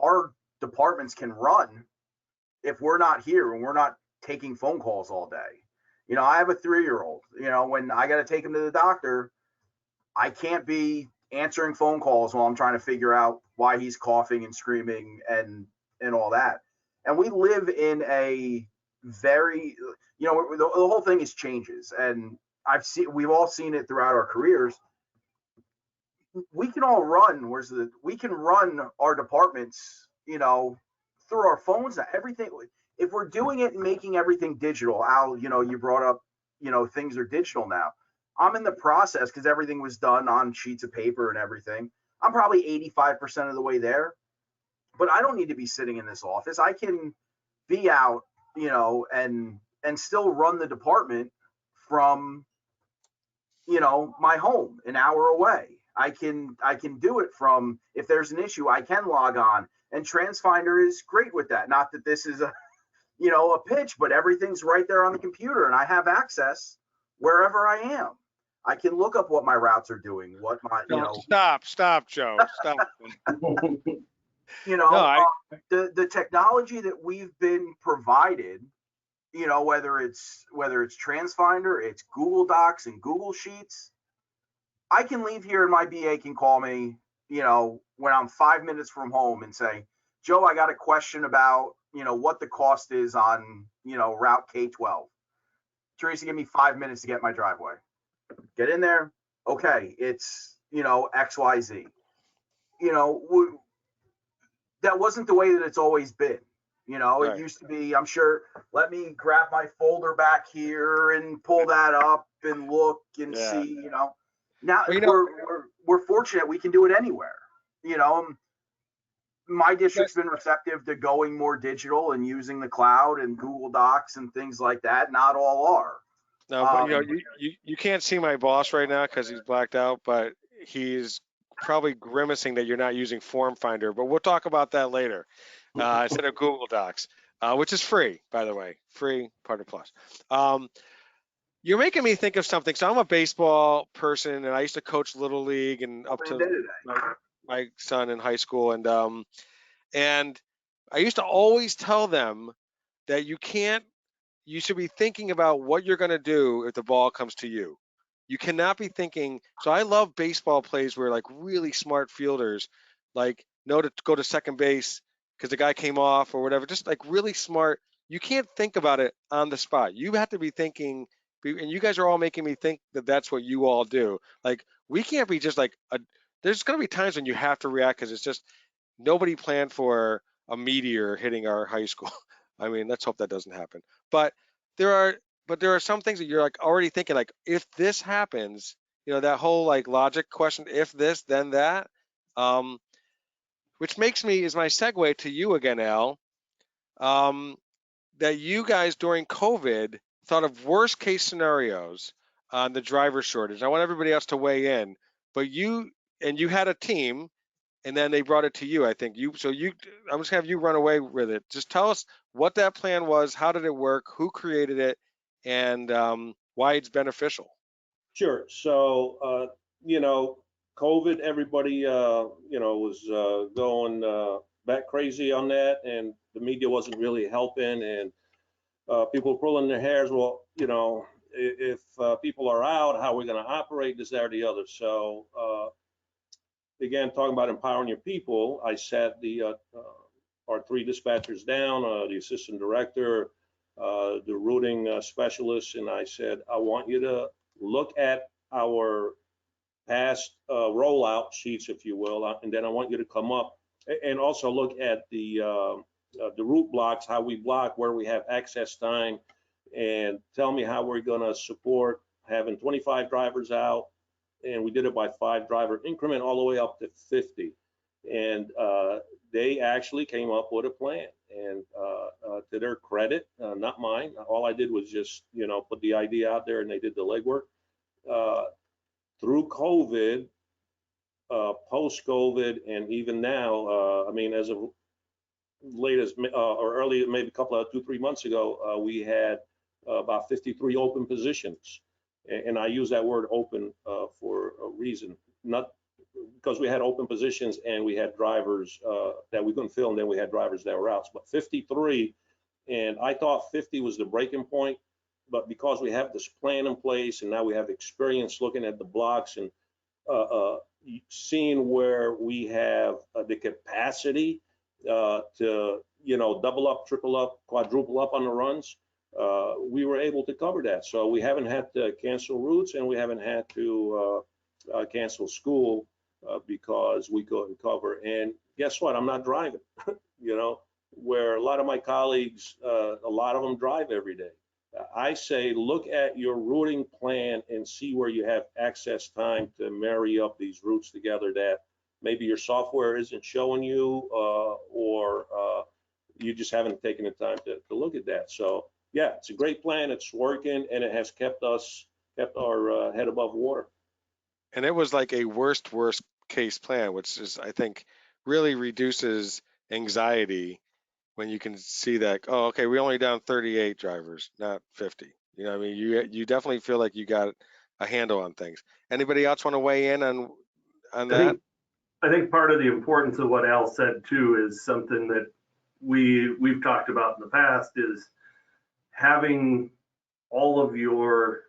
S5: our departments can run if we're not here and we're not taking phone calls all day. I have a 3-year-old, when I got to take him to the doctor, I can't be answering phone calls while I'm trying to figure out why he's coughing and screaming and all that. And we live in a very, the whole thing is changes. And we've all seen it throughout our careers. We can all run, we can run our departments, through our phones, everything. If we're doing it and making everything digital, Al, you brought up, things are digital now. I'm in the process because everything was done on sheets of paper and everything. I'm probably 85% of the way there, but I don't need to be sitting in this office. I can be out, and still run the department from, my home an hour away. I can do it from, if there's an issue, I can log on, and Transfinder is great with that. Not that this is a pitch, but everything's right there on the computer and I have access wherever I am. I can look up what my routes are doing, what my,
S1: Stop, Joe. Stop.
S5: The technology that we've been provided, whether it's Transfinder, it's Google Docs and Google Sheets. I can leave here and my BA can call me, when I'm 5 minutes from home and say, Joe, I got a question about, what the cost is on, Route K12. Teresa, give me 5 minutes to get my driveway. Get in there. Okay, it's, XYZ. That wasn't the way that it's always been.
S1: Right.
S5: It used to be, I'm sure, let me grab my folder back here and pull that up and look and see, Now we're fortunate we can do it anywhere. My district's been receptive to going more digital and using the cloud and Google Docs and things like that. Not all are.
S1: No, but you can't see my boss right now because he's blacked out, but he's probably grimacing that you're not using Form Finder. But we'll talk about that later instead of Google Docs, which is free, by the way, free Partner Plus. You're making me think of something. So I'm a baseball person, and I used to coach Little League and up to my son in high school, and I used to always tell them that you should be thinking about what you're going to do if the ball comes to you. You cannot be thinking. So I love baseball plays where like really smart fielders like know to go to second base because the guy came off or whatever. Just like really smart you can't think about it on the spot. You have to be thinking, and you guys are all making me think that that's what you all do. Like, we can't be just like, there's going to be times when you have to react because it's just nobody planned for a meteor hitting our high school. I mean, let's hope that doesn't happen. But there are some things that you're like already thinking, like, if this happens, that whole like logic question, if this, then that, which is my segue to you again, Al. That you guys during COVID thought of worst case scenarios on the driver shortage. I want everybody else to weigh in, but you had a team, and then they brought it to you. I think I'm just gonna have you run away with it. Just tell us what that plan was, how did it work, who created it, and why it's beneficial.
S4: Sure. So, COVID, everybody, was going back crazy on that, and the media wasn't really helping, and people were pulling their hairs. Well, if people are out, how are we going to operate this, that, or the other? So, again, talking about empowering your people, I sat our 3 dispatchers down, the assistant director, the routing specialist, and I said, I want you to look at our past rollout sheets, if you will, and then I want you to come up and also look at the route blocks, how we block, where we have access time, and tell me how we're going to support having 25 drivers out, and we did it by 5 driver increment all the way up to 50. And they actually came up with a plan, and to their credit, not mine, all I did was just put the idea out there, and they did the legwork. Through COVID, post-COVID, and even now, I mean, as of late as or early, maybe a couple of 2-3 months ago, we had about 53 open positions, and I use that word open for a reason, not because we had open positions and we had drivers that we couldn't fill, and then we had drivers that were out, but 53, and I thought 50 was the breaking point, but because we have this plan in place, and now we have experience looking at the blocks and seeing where we have the capacity to double up, triple up, quadruple up on the runs, we were able to cover that. So we haven't had to cancel routes, and we haven't had to cancel school because we couldn't cover. And guess what? I'm not driving. Where a lot of my colleagues, a lot of them drive every day. I say, look at your routing plan and see where you have access time to marry up these routes together that maybe your software isn't showing you, or you just haven't taken the time to look at that. So yeah, it's a great plan. It's working, and it has kept our head above water.
S1: And it was like a worst case plan, which is, I think, really reduces anxiety when you can see that, oh, okay, we're only down 38 drivers, not 50. I mean, you definitely feel like you got a handle on things. Anybody else want to weigh in on that?
S6: I think part of the importance of what Al said too is something that we've talked about in the past, is having all of your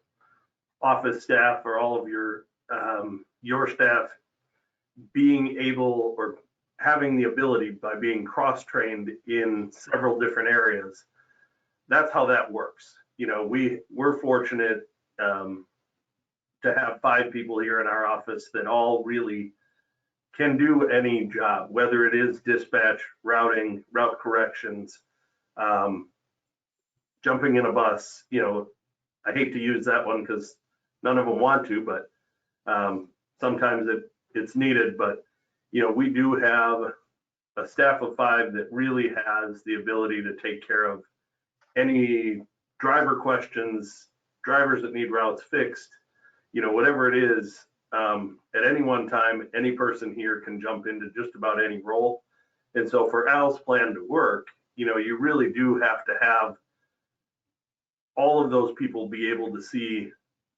S6: office staff or all of your staff being able, or having the ability, by being cross-trained in several different areas. That's how that works. We're fortunate to have 5 people here in our office that all really can do any job, whether it is dispatch, routing, route corrections, jumping in a bus. I hate to use that one because none of them want to, but sometimes it's needed. But we do have a staff of 5 that really has the ability to take care of any driver questions, drivers that need routes fixed, whatever it is. At any one time, any person here can jump into just about any role. And so for Al's plan to work, you really do have to have all of those people be able to see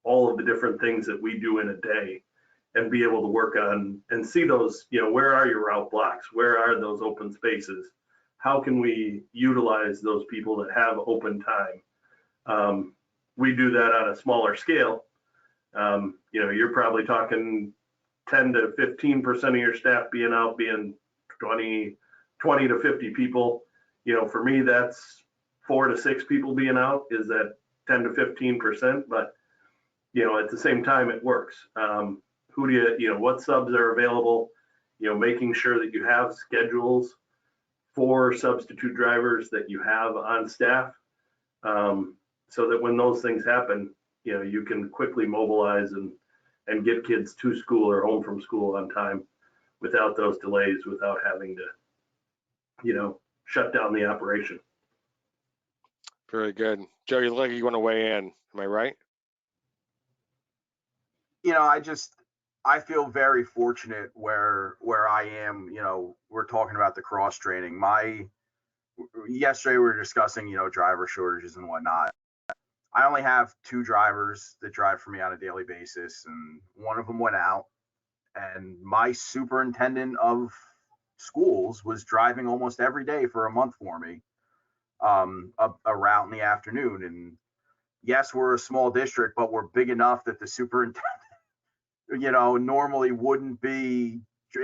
S6: all of the different things that we do in a day, and be able to work on and see those, where are your route blocks? Where are those open spaces? How can we utilize those people that have open time? We do that on a smaller scale. You're probably talking 10 to 15% of your staff being out, being 20 to 50 people. For me, that's 4 to 6 people being out is at 10 to 15%, but at the same time it works. Who do what subs are available? Making sure that you have schedules for substitute drivers that you have on staff, so that when those things happen, you can quickly mobilize and get kids to school or home from school on time without those delays, without having to, shut down the operation.
S1: Very good. Joe, you look like you want to weigh in. Am I right?
S5: I feel very fortunate where I am. We're talking about the cross training. Yesterday we were discussing, driver shortages and whatnot. I only have 2 drivers that drive for me on a daily basis, and one of them went out, and my superintendent of schools was driving almost every day for a month for me, a route in the afternoon. And yes, we're a small district, but we're big enough that the superintendent, normally wouldn't be.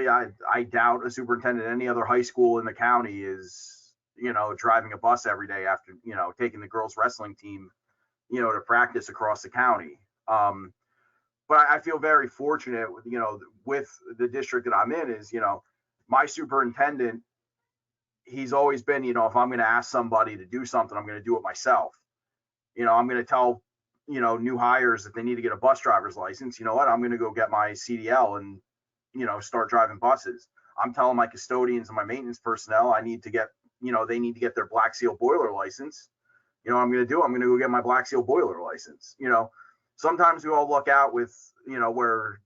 S5: I doubt a superintendent at any other high school in the county is, driving a bus every day after, taking the girls wrestling team, to practice across the county. But I feel very fortunate, with the district that I'm in is, my superintendent, he's always been, if I'm going to ask somebody to do something, I'm going to do it myself. I'm going to tell, new hires that they need to get a bus driver's license. You know what? I'm going to go get my CDL and, start driving buses. I'm telling my custodians and my maintenance personnel, I need to get, they need to get their Black Seal boiler license. What I'm going to do, I'm going to go get my Black Seal boiler license. Sometimes we all look out with, where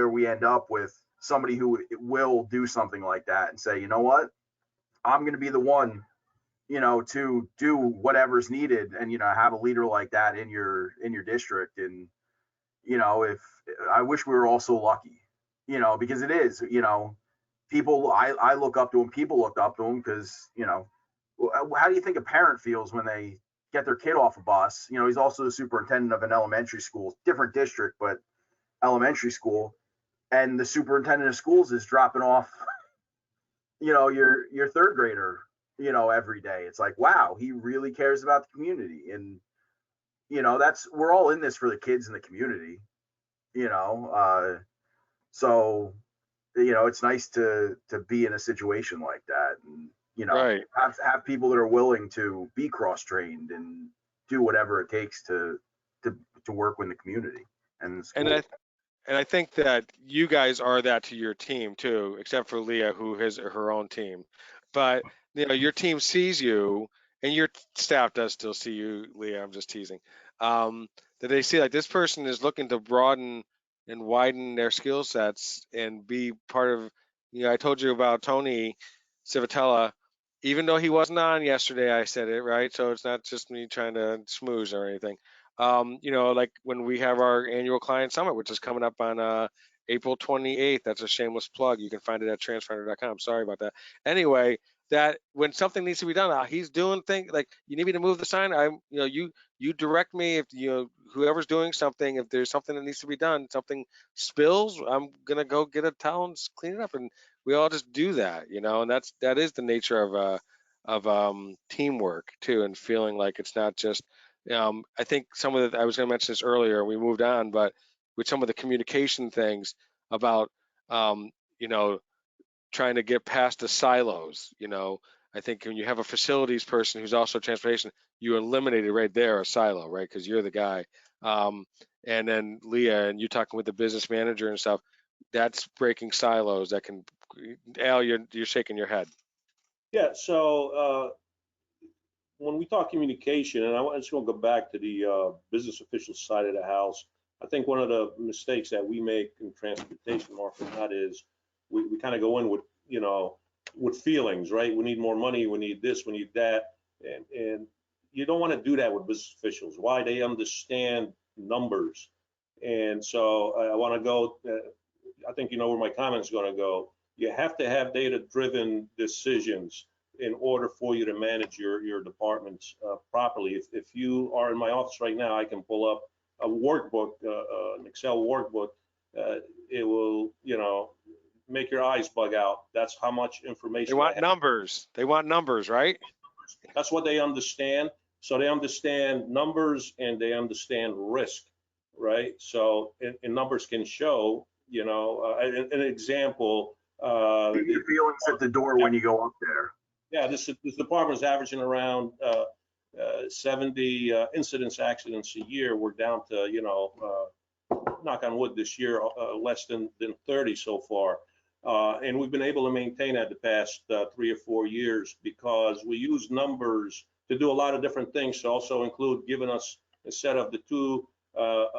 S5: we end up with somebody who will do something like that and say, you know what, I'm going to be the one, to do whatever's needed, and, have a leader like that in your district. And, if I wish we were all so lucky, because it is, people, I look up to them, people look up to them because, how do you think a parent feels when they get their kid off a bus? He's also the superintendent of an elementary school, different district, but elementary school. And the superintendent of schools is dropping off, your third grader, every day. It's like, wow, he really cares about the community. And, we're all in this for the kids in the community, so, it's nice to be in a situation like that. And,
S1: Right.
S5: have people that are willing to be cross-trained and do whatever it takes to work with the community and the school.
S1: And I think that you guys are that to your team too, except for Leah, who has her own team. But your team sees you, and your staff does still see you, Leah. I'm just teasing. That they see like this person is looking to broaden and widen their skill sets and be part of. I told you about Tony Civitella. Even though he wasn't on yesterday, I said it right, so it's not just me trying to schmooze or anything. Like when we have our annual client summit, which is coming up on April 28th. That's a shameless plug. You can find it at transfinder.com. Sorry about that. Anyway, that when something needs to be done, he's doing things like you need me to move the sign. You direct me if whoever's doing something. If there's something that needs to be done, something spills, I'm gonna go get a towel and clean it up, and we all just do that, and that is the nature of teamwork too, and feeling like it's not just. I think I was going to mention this earlier, we moved on, but with some of the communication things about, trying to get past the silos, I think when you have a facilities person who's also transportation, you eliminated right there a silo, right? Because you're the guy. And then Leah, and you talking with the business manager and stuff, that's breaking silos that can, Al, you're shaking your head.
S4: Yeah, so when we talk communication, and I just want to go back to the business official side of the house, I think one of the mistakes that we make in transportation market that is we kind of go in with feelings, right? We need more money, we need this, we need that, and you don't want to do that with business officials. Why? They understand numbers, and so I want to go. I think you know where my comments are going to go. You have to have data-driven decisions in order for you to manage your departments properly. If you are in my office right now, I can pull up a workbook, an Excel workbook. It will, make your eyes bug out. That's how much information.
S1: They want numbers. They want numbers, right?
S4: That's what they understand. So they understand numbers and they understand risk, right? So and numbers can show, you know, an example.
S5: Get your feelings at the door when you go up there.
S4: Yeah, this department is averaging around 70 accidents a year. We're down to, you know, knock on wood this year, less than 30 so far. And we've been able to maintain that the past 3 or 4 years because we use numbers to do a lot of different things, to also include giving us, instead of the 2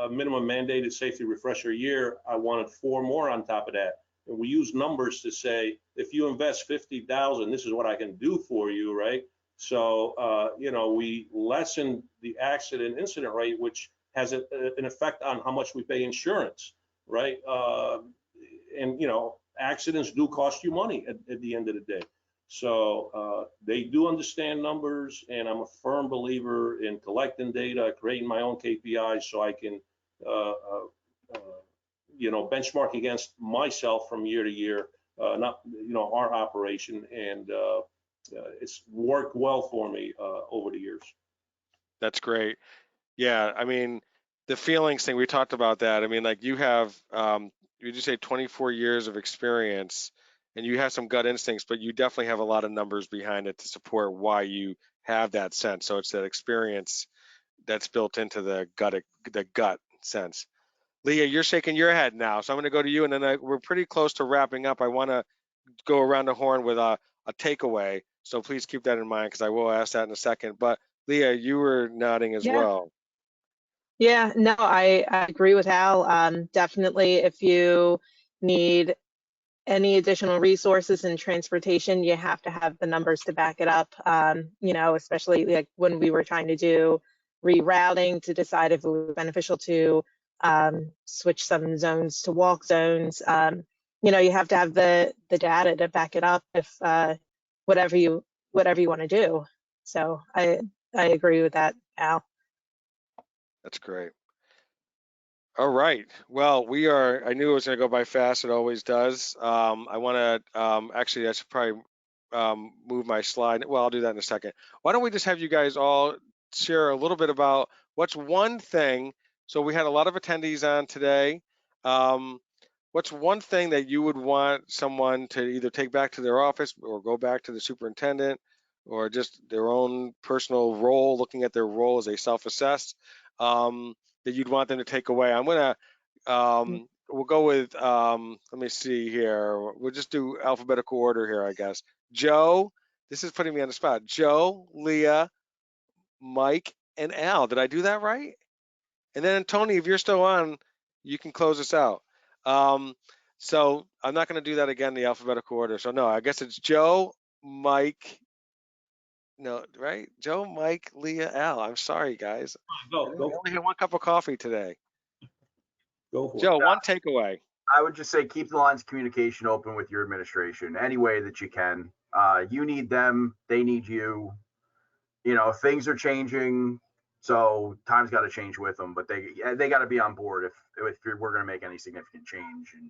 S4: minimum mandated safety refresher a year, I wanted 4 more on top of that. And we use numbers to say, if you invest 50,000, this is what I can do for you, right? So, you know, we lessen the accident incident rate, which has an effect on how much we pay insurance, right? And, you know, accidents do cost you money at the end of the day. So they do understand numbers, and I'm a firm believer in collecting data, creating my own KPIs so I can, you know, benchmark against myself from year to year, not, you know, our operation. And it's worked well for me over the years.
S1: That's great. Yeah, I mean, the feelings thing, we talked about that. I mean, like you have, you just say 24 years of experience and you have some gut instincts, but you definitely have a lot of numbers behind it to support why you have that sense. So it's that experience that's built into the gut sense. Leah, you're shaking your head now, so I'm going to go to you, and then we're pretty close to wrapping up. I want to go around the horn with a takeaway, so please keep that in mind because I will ask that in a second. But Leah, you were nodding as
S3: Yeah.
S1: well.
S3: Yeah, no, I agree with Al. Definitely, if you need any additional resources in transportation, you have to have the numbers to back it up. You know, especially like when we were trying to do rerouting to decide if it was beneficial to switch some zones to walk zones. You know, you have to have the data to back it up if whatever you want to do. So I agree with that, Al.
S1: That's great. All right. Well, we are, I knew it was going to go by fast. It always does. I want to, actually, I should probably move my slide. Well, I'll do that in a second. Why don't we just have you guys all share a little bit about what's one thing. So we had a lot of attendees on today. What's one thing that you would want someone to either take back to their office or go back to the superintendent or just their own personal role, looking at their role as they self-assess, that you'd want them to take away? I'm gonna, we'll go with, let me see here. We'll just do alphabetical order here, I guess. Joe, this is putting me on the spot. Joe, Leah, Mike, and Al. Did I do that right? And then Tony, if you're still on, you can close us out. So I'm not going to do that again, the alphabetical order. So no, I guess it's Joe, Mike, no, right? Joe, Mike, Leah, Al. I'm sorry, guys. I only had 1 cup of coffee today.
S4: Go for
S1: Joe,
S4: it.
S1: one takeaway.
S5: I would just say keep the lines of communication open with your administration any way that you can. You need them, they need you. You know, things are changing, so time's got to change with them. But they got to be on board if we're going to make any significant change, and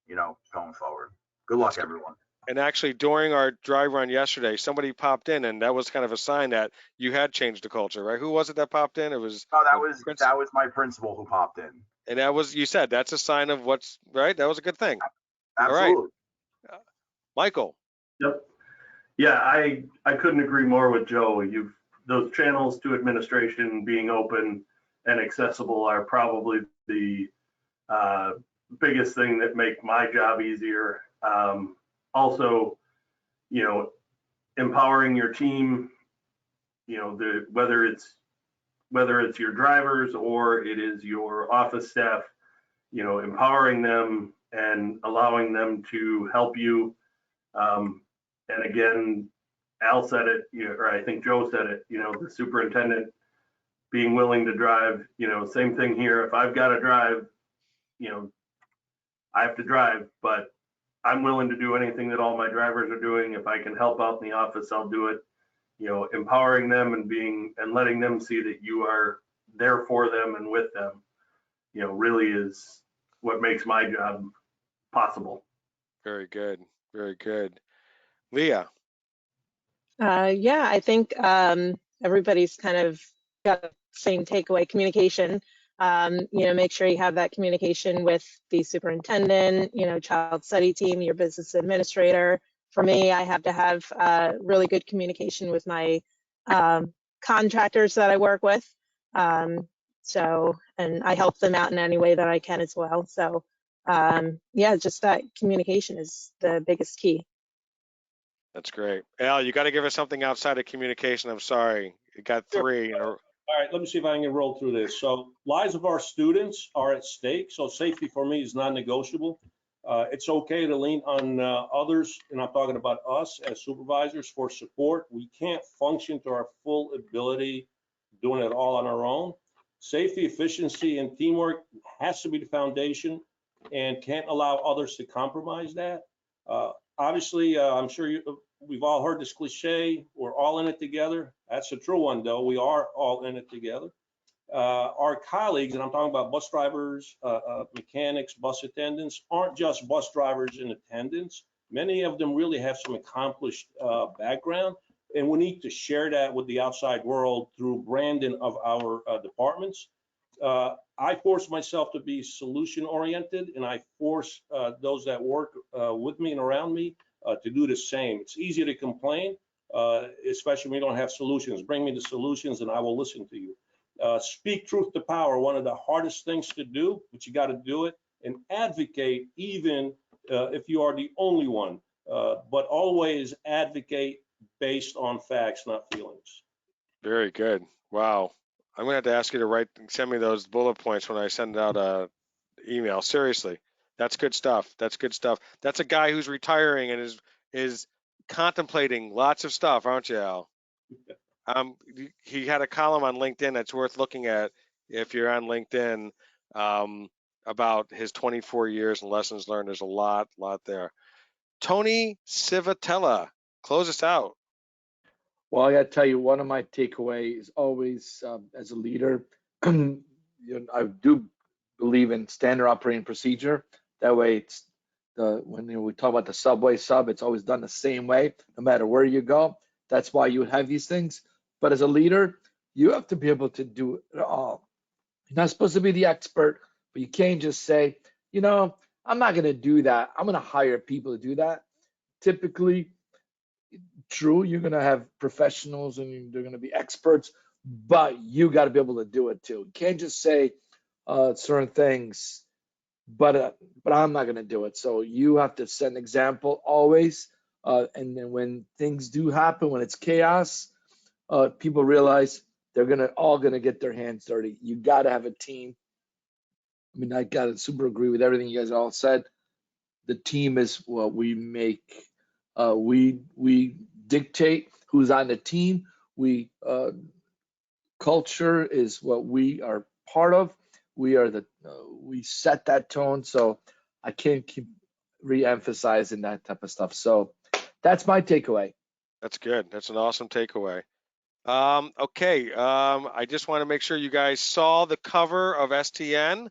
S5: you know, going forward. Good luck, everyone.
S1: And actually, during our dry run yesterday, somebody popped in, and that was kind of a sign that you had changed the culture, right? Who was it that popped in? It was.
S5: Oh, that was my principal who popped in.
S1: And that was, you said that's a sign of what's right. That was a good thing.
S5: Absolutely.
S1: All right, Michael.
S6: Yep. Yeah, I couldn't agree more with Joe. Those channels to administration being open and accessible are probably the biggest thing that make my job easier. Also, you know, empowering your team, you know, whether it's your drivers or it is your office staff, you know, empowering them and allowing them to help you. And again, Al said it, you know, or I think Joe said it, you know, the superintendent being willing to drive, you know, same thing here. If I've got to drive, you know, I have to drive, but I'm willing to do anything that all my drivers are doing. If I can help out in the office, I'll do it. You know, empowering them and letting them see that you are there for them and with them, you know, really is what makes my job possible.
S1: Very good. Very good. Leah.
S3: Yeah, I think everybody's kind of got the same takeaway: communication. Make sure you have that communication with the superintendent, child study team, your business administrator. For me, I have to have really good communication with my contractors that I work with. And I help them out in any way that I can as well. So, yeah, just that communication is the biggest key.
S1: That's great. Al, you got to give us something outside of communication. I'm sorry. You got
S4: Sure.
S1: 3.
S4: All right, let me see if I can roll through this. So lives of our students are at stake. So safety for me is non-negotiable. It's okay to lean on others, and I'm talking about us as supervisors for support. We can't function to our full ability doing it all on our own. Safety, efficiency, and teamwork has to be the foundation and can't allow others to compromise that. Obviously, I'm sure we've all heard this cliche, we're all in it together. That's a true one, though. We are all in it together. Our colleagues, and I'm talking about bus drivers, mechanics, bus attendants, aren't just bus drivers in attendance. Many of them really have some accomplished background, and we need to share that with the outside world through branding of our departments. I force myself to be solution oriented, and I force those that work with me and around me to do the same. It's easy to complain, especially when you don't have solutions. Bring me the solutions and I will listen to you. Speak truth to power, one of the hardest things to do, but you got to do it, and advocate even if you are the only one, but always advocate based on facts, not feelings.
S1: Very good. Wow. I'm going to have to ask you to send me those bullet points when I send out a email. Seriously. That's good stuff. That's good stuff. That's a guy who's retiring and is contemplating lots of stuff, aren't you, Al? He had a column on LinkedIn that's worth looking at if you're on LinkedIn, about his 24 years and lessons learned. There's a lot there. Tony Civatella, close us out.
S2: Well, I got to tell you, one of my takeaways always as a leader, I do believe in standard operating procedure. That way, it's when we talk about the subway sub, it's always done the same way, no matter where you go. That's why you have these things. But as a leader, you have to be able to do it all. You're not supposed to be the expert, but you can't just say, I'm not going to do that. I'm going to hire people to do that. Typically, true, you're going to have professionals and they're going to be experts, but you got to be able to do it too. You can't just say certain things, but I'm not going to do it. So you have to set an example always. And then when things do happen, when it's chaos, people realize they're all going to get their hands dirty. You got to have a team. I mean, I got to super agree with everything you guys all said. The team is what we make. We dictate who's on the team. Culture is what we are part of. We set that tone. So I can't keep re-emphasizing that type of stuff. So that's my takeaway.
S1: That's good. That's an awesome takeaway. Okay. I just want to make sure you guys saw the cover of STN.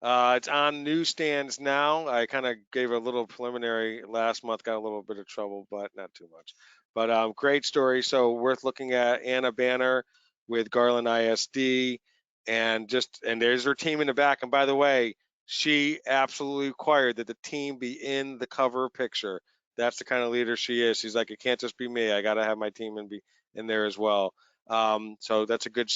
S1: It's on newsstands now. I kind of gave a little preliminary last month, got a little bit of trouble, but not too much. But great story. So worth looking at. Anna Banner with Garland ISD, and there's her team in the back. And by the way, she absolutely required that the team be in the cover picture. That's the kind of leader she is. She's like, it can't just be me. I got to have my team in there as well. So that's a good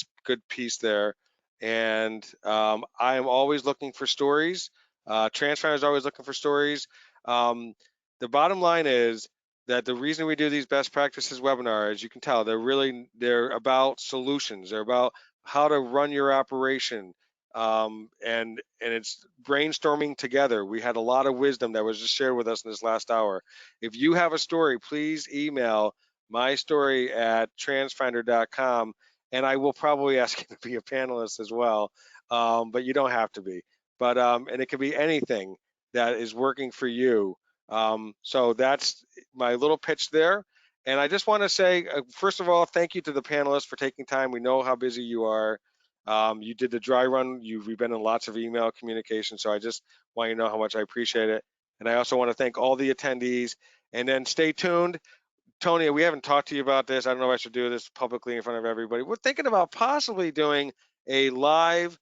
S1: piece there. And I am always looking for stories. Transfinder is always looking for stories. The bottom line is that the reason we do these best practices webinars, you can tell, they're about solutions. They're about how to run your operation. And it's brainstorming together. We had a lot of wisdom that was just shared with us in this last hour. If you have a story, please email mystory@transfinder.com, and I will probably ask you to be a panelist as well, but you don't have to be. But and it could be anything that is working for you. So that's my little pitch there. And I just want to say, first of all, thank you to the panelists for taking time. We know how busy you are. You did the dry run. We've been in lots of email communication, so I just want you to know how much I appreciate it. And I also want to thank all the attendees. And then stay tuned. Tony, we haven't talked to you about this. I don't know if I should do this publicly in front of everybody. We're thinking about possibly doing a live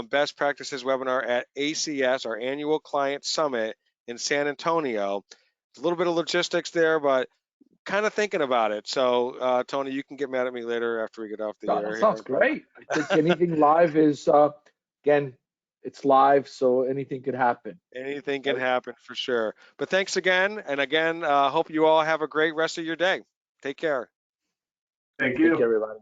S1: best practices webinar at ACS, our annual client summit in San Antonio. It's a little bit of logistics there, but kind of thinking about it. So, Tony, you can get mad at me later after we get off the
S2: No,
S1: air
S2: that
S1: here.
S2: sounds great. I think anything live is, again, it's live, so anything could happen.
S1: Anything can
S2: Right.
S1: happen for sure. But thanks again. And again, hope you all have a great rest of your day. Take care.
S6: Thank
S2: Thank you,
S6: you.
S2: everybody.